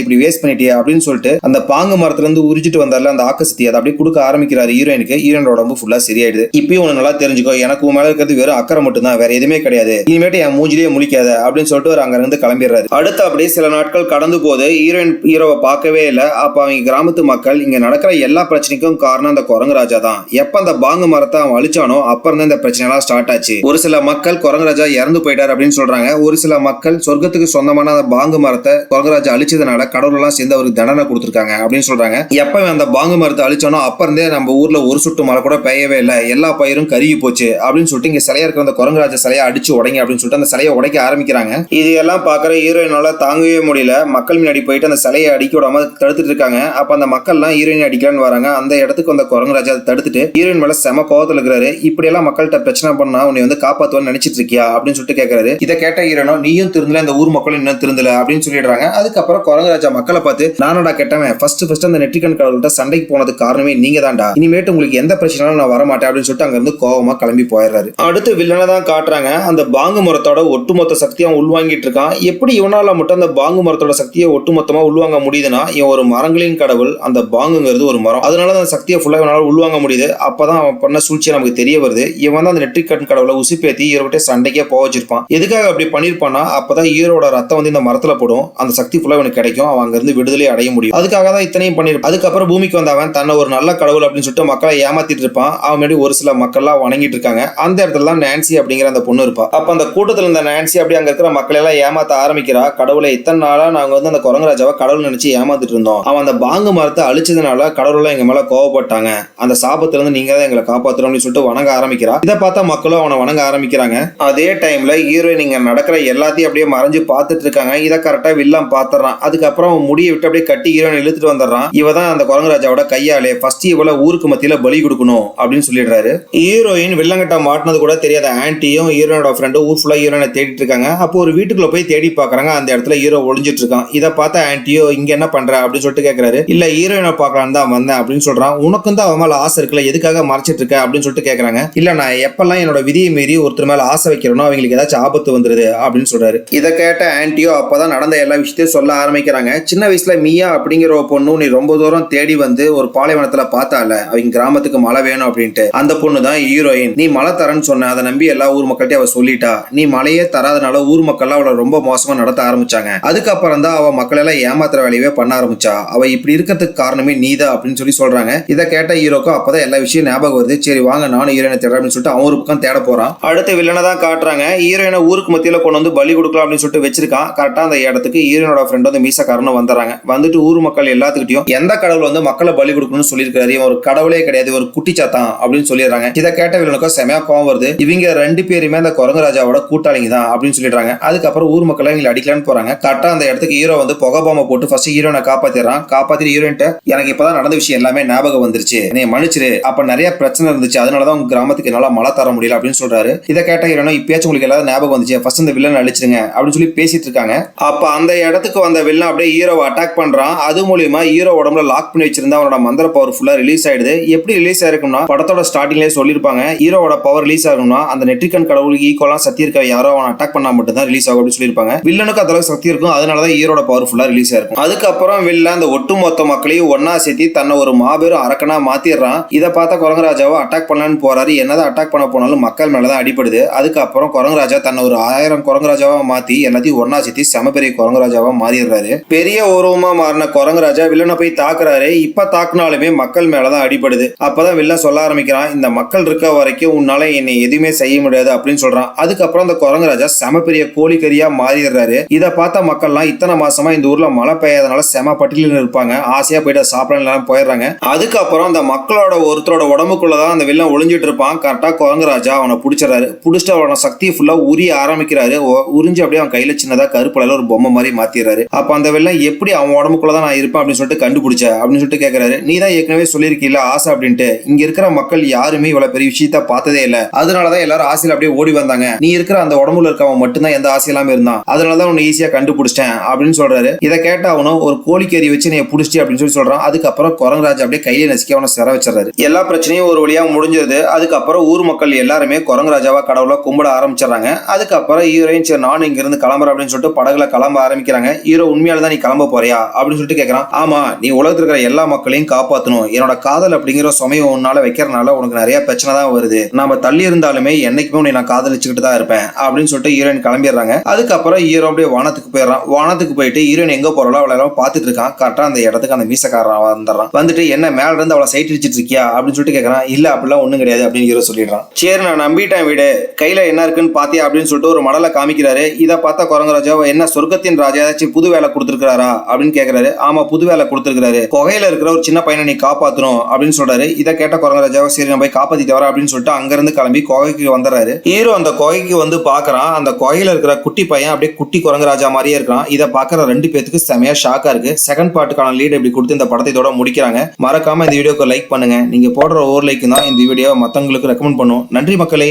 இப்படி வேஸ்ட் பண்ணிட்டியா அப்படின்னு சொல்லிட்டு அந்த பாங்கு மரத்துல இருந்து உரிச்சிட்டு வந்தால அந்த ஆக்கசக்தி அதை அப்படியே கொடுக்க ஆரம்பிக்கிறாரு ஹீரோயினுக்கு. ஹீரோனோட உடம்பு ஃபுல்லா சரியாயிடுது. இப்பயும் உனக்கு நல்லா தெரிஞ்சுக்கோ, எனக்கு உன் மேல இருக்கிறது வெறும் அக்கறை மட்டும் தான், வேற எதுவுமே கிடையாது, இனிமேட்டு என் மூஞ்சிலேயே முழிக்காத அப்படின்னு சொல்லிட்டு ஒரு அங்க இருந்து கிளம்பிடுறாரு. அடுத்து அப்படியே சில நாட்கள் கடந்து போது ஹீரோயின் ஹீரோவை பார்க்கவே இல்லை. அப்ப அவங்க கிராமத்து மக்கள் இங்க நடக்கிற எல்லா பிரச்சனைக்கும் காரணம் அந்த குரங்கு ராஜா தான். எப்ப அந்த பாங்கு மரத்தை அவன் அழிச்சானோ அப்புறம் இந்த பிரச்சனை எல்லாம் ஸ்டார்ட் ஆச்சு. ஒரு சில மக்கள் குரங்கு ராஜா இறந்து போயிட்டாரு அப்படின்னு சொல்றாங்க. ஒரு சில மக்கள் சொர்க்கத்துக்கு சொந்தமான அந்த பாங்கு மரத்தை குரங்கு ராஜா அழிச்சதுனால கடவுள் எல்லாம் சேர்ந்து அவருக்கு தண்டனை கொடுத்திருக்காங்க அப்படின்னு சொல்றாங்க. எப்ப அந்த பாங்கு மரத்தை அழிச்சானோ அப்ப இருந்தே நம்ம ஊர்ல ஒரு சுட்டு மழை கூட பெய்யவே இல்லை, எல்லா பயிரும் கருகி போச்சு அப்படின்னு சொல்லிட்டு இங்க சிலையா இருக்கிற அந்த குரங்கு ராஜா சிலையை அடிச்சு உடைங்க அப்படின்னு சொல்லிட்டு அந்த சிலையை உடைக்க ஆரம்பிக்கிறாங்க. இது எல்லாம் பாக்குற ஹீரோயினால தாங்கவே முடியல. மக்கள் முன்னாடி போயிட்டு அந்த சிலையை அடிக்க விடாம தடுத்துட்டு இருக்காங்க. அப்ப அந்த மக்கள் எல்லாம் ஹீரோயின் அடிக்கலான்னு வராங்க. அந்த இடத்துக்கு அந்த குரங்கு ராஜா தடுத்துட்டு ஹீரோயின் மேல செம கோவத்துல இருக்கிறாரு. இப்படி எல்லாம் மக்கள்கிட்ட பிரச்சனை பண்ணா உன்னை வந்து காப்பாத்துவான்னு நினைச்சிட்டு இருக்கியா அப்படின்னு சொல்லிட்டு கேட்கறாரு. இதை கேட்ட ஹீரோனோ நீயும் திருந்தல, இந்த ஊர் மக்களும் இன்னும் திருந்தல அப்படின்னு சொல்லிடுறாங்க. அதுக்கப்புறம் குரங்கு ராஜா மக்களை பார்த்து நானடா கெட்டவன், ஃபர்ஸ்ட் அந்த நெற்றிக்கண் கடவுள்கிட்ட சண்டைக்கு போனதுக்கு காரணமே நீங்க தான்டா, இனிமேட்டு உங்களுக்கு எந்த பிரச்சனையும் நான் வர மாட்டேன் அப்படின்னு சொல்லிட்டு அங்க இருந்து கோவமா கிளம்பி போயிடுறாரு. அடுத்து வில்லனை தான் காட்டுறாங்க. அந்த பாங்கு மரத்தோட ஒட்டுமொத்த சக்தியை அவன் உள்வாங்கிட்டு இருக்கான். எப்படி இவனால மட்டும் அந்த பாங்கு மரத்தோட சக்தியை ஒட்டுமொத்தமா உள்வாங்க முடியுதுன்னா இவன் ஒரு மரங்களின் கடவுள், அந்த பாங்குங்கிறது ஒரு மரம், அதனால அந்த சக்தியை ஃபுல்லா இவனால உள்வாங்க முடியுது. அப்பதான் அவன் பண்ண சூழ்ச்சியை நமக்கு தெரிய வருது. இவன் தான் அந்த நெற்றிக்கண் கடவுளை உசுப்பேத்தி ஹீரோகிட்ட சண்டைக்கே போக வச்சிருப்பான். எதுக்காக அப்படி பண்ணிருப்பானா அப்பதான் ஹீரோட ரத்தம் வந்து இந்த மரத்துல போடும், அந்த சக்தி ஃபுல்லா இவனுக்கு கிடைக்கும், அவன் அங்க இருந்து விடுதலை அடைய முடியும். அதுக்காக தான் இத்தனையும் பண்ணிருப்பான். அதுக்கப்புறம் பூமிக்கு வந்தவன் தன்னை ஒரு நல்ல கடவுள் அப்படின்னு சொல்லிட்டு மக்களை ஏமாத்திட்டு இருப்பான். அவன் முன்னாடி ஒரு சில மக்கள்லாம் வணங்கிட்டு இருக்காங்க. அந்த இடத்துல தான் நான்சி அப்படிங்கிற அந்த பொண்ணு இருப்பா. அப்ப அந்த கூட்டத்துல இருந்த நான்சி அப்படி அங்க இருக்கிற மக்கள் எல்லாம் ஏமாத்த ஆரம்பிக்கிறா. கடவுளை இத்தனை நாளா நாங்க வந்து அந்த குரங்கு ராஜாவை கடவுள் நினைச்சு ஏமாத்திட்டு இருந்தோம், அவன் அந்த பாங்கு மரத்தை அழிச்சதுனால கடவுள் எங்க மேல கோவப்பட்டாங்க, அந்த சாபத்துல இருந்து நீங்க தான் எங்களை காப்பாத்துறோம் அப்படின்னு சொல்லிட்டு வணங்க ஆரம்பிக்கிறா. இதை பார்த்தா மக்களும் அவனை வணங்க ஆரம்பிக்கிறாங்க. அதே டைம்ல ஹீரோயின் இங்க நடக்கிற எல்லாத்தையும் அப்படியே மறைஞ்சு பார்த்துட்டு இருக்காங்க. இதை கரெக்டா வில்லம் பாத்துறான். அதுக்கப்புறம் முடியை விட்டு அப்படியே கட்டி ஹீரோயின் இழுத்துட்டு வந்துடுறான். இவதான் அந்த குரங்கு ராஜாவோட கையாலே ஃபர்ஸ்ட் இவள ஊருக்கு மத்தியில பலி கொடுக்கணும் அப்படின்னு சொல்லிடுறாரு. ஹீரோயின் வில்லங்கிட்ட மாட்டினது கூட தெரியாத ஆன்ட்டியும் ஹீரோனோட ஃப்ரெண்டும் ஊர் ஃபுல்லா ஹீரோனை தேடிட்டு இருக்காங்க. அப்போ ஒரு வீட்டுக்குள்ள போய் தேடி பாக்குறாங்க. அந்த இடத்துல ஹீரோ ஒளிஞ்சிட்டு இருக்கான். இதை பார்த்த ஆன்ட்டியோ இங்க என்ன பண்ற அப்படின்னு சொல்லிட்டு கேட்கறாரு. இல்ல ஹீரோயினை பார்க்கலான்னு தான் வந்தேன் அப்படின்னு சொல்றான். உனக்கும் தான் அவன் மேல ஆசை இருக்குல்ல, எதுக்காக மறைச்சிட்டு இருக்க அப்படின்னு சொல்லிட்டு கேட்கறாங்க. இல்ல நான் எப்பெல்லாம் என்னோட விதியை மீறி ஒருத்தர் மேல ஆசை வைக்கிறனோ அவங்களுக்கு ஏதாச்சும் ஆபத்து வந்துருது அப்படின்னு சொல்றாரு. இதை கேட்ட ஆன்ட்டியோ அப்பதான் நடந்த எல்லா விஷயத்தையும் சொல்ல ஆரம்பிக்கிறாங்க. சின்ன வயசுல மீயா அப்படிங்கிற ஒரு பொண்ணு நீ ரொம்ப தூரம் தேடி வந்து ஒரு பாலைவனத்துல பார்த்தால, அவங்க கிராமத்துக்கு மழை வேணும் அப்படின்ட்டு, அந்த பொண்ணு தான் ஹீரோயின். நீ மழை தரன்னு சொன்ன, அதை நம்பி எல்லா ஊர் மக்கள்கிட்ட அவ சொல்லிட்டா. நீ மழையே தராதனால ஊர் மக்கள் அவளை ரொம்ப மோசமா நடத்த ஆரம்பிச்சாங்க. அதுக்கப்புறம் தான் அவ மக்கள் எல்லாம் ஏமாத்துற வேலையவே பண்ண ஆரம்பிச்சா. அவ இப்படி இருக்கிறதுக்கு காரணமே நீதான் அப்படின்னு சொல்லி சொல்றாங்க. இதை கேட்ட ஹீரோக்கும் அப்பதான் எல்லா விஷயம் ஞாபகம் வருது. சரி வாங்க நானும் ஹீரோயினை தேட அப்படின்னு சொல்லிட்டு அவன் ஒரு பக்கம் தேட போறான். அடுத்த வில்லனை தான் காட்டுறாங்க. ஹீரோயினை ஊருக்கு மத்தியில கொண்டு வந்து பலி கொடுக்கலாம் அப்படின்னு சொல்லிட்டு வச்சிருக்கான். கரெக்டா அந்த இடத்துக்கு ஹீரோனோட ஃப்ரெண்ட் வந்து மீசக்காரனும் வந்துறாங்க. வந்துட்டு ஊர் மக்கள் எல்லாத்துக்கிட்டையும் எந்த கடவுள் வந்து மக்களை பலி கொடுக்கணும்னு சொல்லியிருக்காரு, இவன் ஒரு கடவுளே கிடையாது, ஒரு குட்டிச்சாத்தான் அப்படின்னு சொல்லிடுறாங்க. இதை கேட்ட வில்லனுக்கும் செமையா கோவம் வருது. இவங்க ரெண்டு பேருமே அந்த குரங்கு ராஜாவோட கூட்டாளிங்க தான் அப்படின்னு சொல்லிடுறாங்க. அதுக்கப்புறம் ஊர் மக்கள் இவங்களை அடிக்கலான்னு போறாங்க. கரெக்டா அந்த இடத்துக்கு ஹீரோ வந்து புகை பாம்பை போட்டு ஃபர்ஸ்ட் ஹீரோனை காப்பாத்திடுறான். காப்பாத்தி ஹீரோயின்ட்ட எனக்கு இப்பதான் நடந்த விஷயம் எல்லாமே ஞாபகம் வந்துருச்சு, நீ மன்னிச்சிரு, அப்ப நிறைய பிரச்சனை இருந்துச்சு, அதனாலதான் உங்க கிராமத்துக்கு என்னால மழை தர முடியல அப்படின்னு சொல்றாரு. இதை கேட்ட ஹீரோனா இப்பயாச்சும் உங்களுக்கு எல்லாரும் ஞாபகம் வந்துச்சு, ஃபர்ஸ்ட் இந்த வில்லனை அழிச்சிருங்க அப்படின்னு சொல்லி பேசிட்டு இருக்காங்க. அப்ப அந்த இடத்துக்கு வந்த வில்லன் அப்படியே ஹீரோவை அட்டாக் பண்றான். அது மூலியமா ஹீரோ உடம்புல லாக் பண்ணி வச்சிருந்தா அவனோட மந்திர பவர் ஃபுல்லா ரிலீஸ் ஆயிடுது. எப்படி ரிலீஸ் ஆயிருக்கும்னா படத்தோட ஸ்டார்டிங்லேயே சொல்லிருப்பாங்க, ஹீரோவோட பவர் ரிலீஸ் ஆகணும்னா அந்த நெற்றிக்கண் கடவுளுக்கு ஈக்குவலா சக்தி இருக்க யாரோ அவன் அட்டாக் பண்ணா மட்டும் தான் ரிலீஸ் ஆகும் அப்படின்னு சொல்லிருப்பாங்க. வில்லனுக்கு அந்த அளவுக்கு சக்தி இருக்கும், அதனாலதான் ஹீரோட பவர் ஃபுல்லா ரிலீஸ் ஆயிருக்கும். அதுக்கப்புறம் வில்லன் அந்த ஒட்டுமொத்த மக்களையும் ஒன்னா சேர்த்தி தன்னை ஒரு மாபெரும் அரக்கனா மாத்திடுறான். இதை பார்த்தா குரங்கு ராஜாவை அட்டாக் பண்ணலான்னு போறாரு. என்னதான் அட்டாக் பண்ண போனாலும் மக்கள் மேலதான் அடிபடுது. அதுக்கப்புறம் குரங்கு ராஜா தன்னை ஒரு 1000 குரங்கு ராஜாவா மாத்தி எல்லாத்தையும் ஒன்னா சேர்த்தி செம பெரிய குரங்கு ராஜாவா மாறிடுறாரு. பெரிய உருவமா மாறின குரங்கு ராஜா வில்லனை போய் தாக்குறாரு. இப்ப தாக்குனாலுமே மக்கள் மேலதான் அடிபடுது. அப்பதான் வில்லன் சொல்ல ஆரம்பிக்கிறான், இந்த மக்கள் இருக்க வரைக்கும் உன்னால என்னை எதுவுமே செய்ய முடியாது அப்படின்னு சொல்றான். அதுக்கப்புறம் அந்த குரங்கு ராஜா செம பெரிய கோழிக்கறியா மாறிடுறாரு. இதை பார்த்த மக்கள்லாம் இத்தனை மாசமா இந்த ஊர்ல மழை பெய்யாதனால செம பட்டியலில் இருப்பாங்க, ஆசையா போயிட்டு சாப்பிடலாம் போயிடுறாங்க. அதுக்கப்புறம் அந்த மக்களோட ஒருத்தரோட உடம்புக்குள்ளதான் அந்த வில்லன் ஒளிஞ்சிட்டு இருப்பான். கரெக்டா குரங்கு ராஜா அவனை பிடிச்சிடறாரு. பிடிச்சிட்டு அவனோட சக்தியை ஃபுல்லா உரிய ஆரம்பிக்கிறாரு. உறிஞ்சு அப்படியே அவன் கையில சின்னதா கருப்புல ஒரு பொம்மை மாதிரி மாத்திடுறாரு. அப்ப அந்த வில்லன் எப்படி அவன் உடம்புக்குள்ளதான் நான் இருப்பேன் அப்படின்னு சொல்லிட்டு கண்டுபிடிச்ச அப்படின்னு சொல்லிட்டு கேட்கறாரு. நீ தான் ஏற்கனவே சொல்லியிருக்கீல்ல ஆசை அப்படின்ட்டு, இங்க இருக்கிற மக்கள் யாருமே இவ்வளவு பெரிய விஷயத்த பார்த்ததே இல்ல, அதனாலதான் எல்லாரும் ஆசையில அப்படியே ஓடி வந்தாங்க, நீ இருக்கிற அந்த உடம்புல இருக்கவன் மட்டும்தான் எந்த ஆசையெல்லாம் இருந்தான், அதனாலதான் உன்னை ஈஸியா கண்டுபிடிச்சிட்டேன் அப்படின்னு சொல்றாரு. இதை கேட்ட அவனும் ஒரு கோழிக்கறி வச்சு நீ புடிச்சிட்டு அப்படின்னு சொல்லி சொல்றான். அதுக்கப்புறம் குரங்கு ராஜா அப்படியே கையில நசுக்கி அவனை சிற வச்சிடறாரு. எல்லா பிரச்சனையும் ஒரு வழியா முடிஞ்சது. அதுக்கப்புறம் ஊர் மக்கள் எல்லாருமே குரங்கு ராஜாவா கடவுளா கும்பிட ஆரம்பிச்சிடறாங்க. அதுக்கப்புறம் அதுக்கப்புறம் ஹீரோயின் சரி நானும் இங்க இருந்து கிளம்புறேன் அப்படின்னு சொல்லிட்டு படகுல கிளம்ப ஆரம்பிக்கிறாங்க. ஹீரோ உண்மையால தான் நீ கிளம்ப போறியா அப்படின்னு சொல்லிட்டு கேட்கறான். ஆமா, நீ உலகத்துல இருக்கிற எல்லா மக்களையும் காப்பாத்தணும். என்னோட காதல் அப்படிங்கிற சுமையை உன்னால வைக்கிறனால உனக்கு நிறைய பிரச்சனை தான் வருது. நாம தள்ளி இருந்தாலுமே என்னைக்குமே உன்னை நான் காதலிச்சுக்கிட்டு தான் இருப்பேன் அப்படின்னு சொல்லிட்டு ஹீரோயின் கிளம்பிடுறாங்க. அதுக்கப்புறம் ஹீரோ அப்படியே வானத்துக்கு போயிடறான். வானத்துக்கு போயிட்டு ஹீரோயின் எங்க போறாளோ அவளை எல்லாம் பாத்துட்டு இருக்கான். கரெக்டா அந்த இடத்துக்கு அந்த மீசக்காரன் வந்துடுறான். வந்துட்டு என்ன மேல இருந்து அவளை சைட் அடிச்சிட்டு இருக்கியா அப்படின்னு சொல்லிட்டு கேட்கறான். இல்ல அப்படிலாம் ஒண்ணும் கிடையாது அப்படின்னு ஹீரோ சொல்லிடுறான். சரி நான் நம்பிட்டேன் வீடு, கையில என்ன இருக்குன்னு பாத்தியா அப்படின்னு சொல்லிட்டு ஒரு மடலை காமிக்கிறாரு. இதை பார்த்தா குரங்கராஜா என்ன சொர்க்கத்தின் ராஜா ஏதாச்சும் புது வேலை கொடுத்துருக்காரா அப்படின்னு கேட்கிறாரு. ஆமா புது வேலை கொடுத்துருக்காரு, குகையில இருக்கிற ஒரு சின்ன பையனை நீ காப்பாத்தணும் அப்படின்னு சொல்றாரு. இதை கேட்ட குரங்கராஜாவை சரி நான் போய் காப்பாத்திட்டு வரேன் அப்படின்னு சொல்லிட்டு அங்க இருந்து கிளம்பி குகைக்கு வந்துடுறாரு. ஹீரோ அந்த குகைக்கு வந்து பாக்குறான். அந்த குகையில இருக்கிற குட்டி பையன் அப்படியே குட்டி குரங்கராஜா மாதிரியே இருக்கான். இதை பாக்குற ரெண்டு பேத்துக்கு செமையா ஷாக்கா இருக்கு. செகண்ட் பார்ட்டுக்கான லீட் இப்படி கொடுத்து இந்த படத்தை இதோட முடிக்கிறாங்க. மறக்காம இந்த வீடியோக்கு லைக் பண்ணுங்க. நீங்க போடுற ஒவ்வொரு லைக் தான் இந்த வீடியோ மத்தவங்களுக்கு ரெக்கமெண்ட் பண்ணும். நன்றி மக்களே.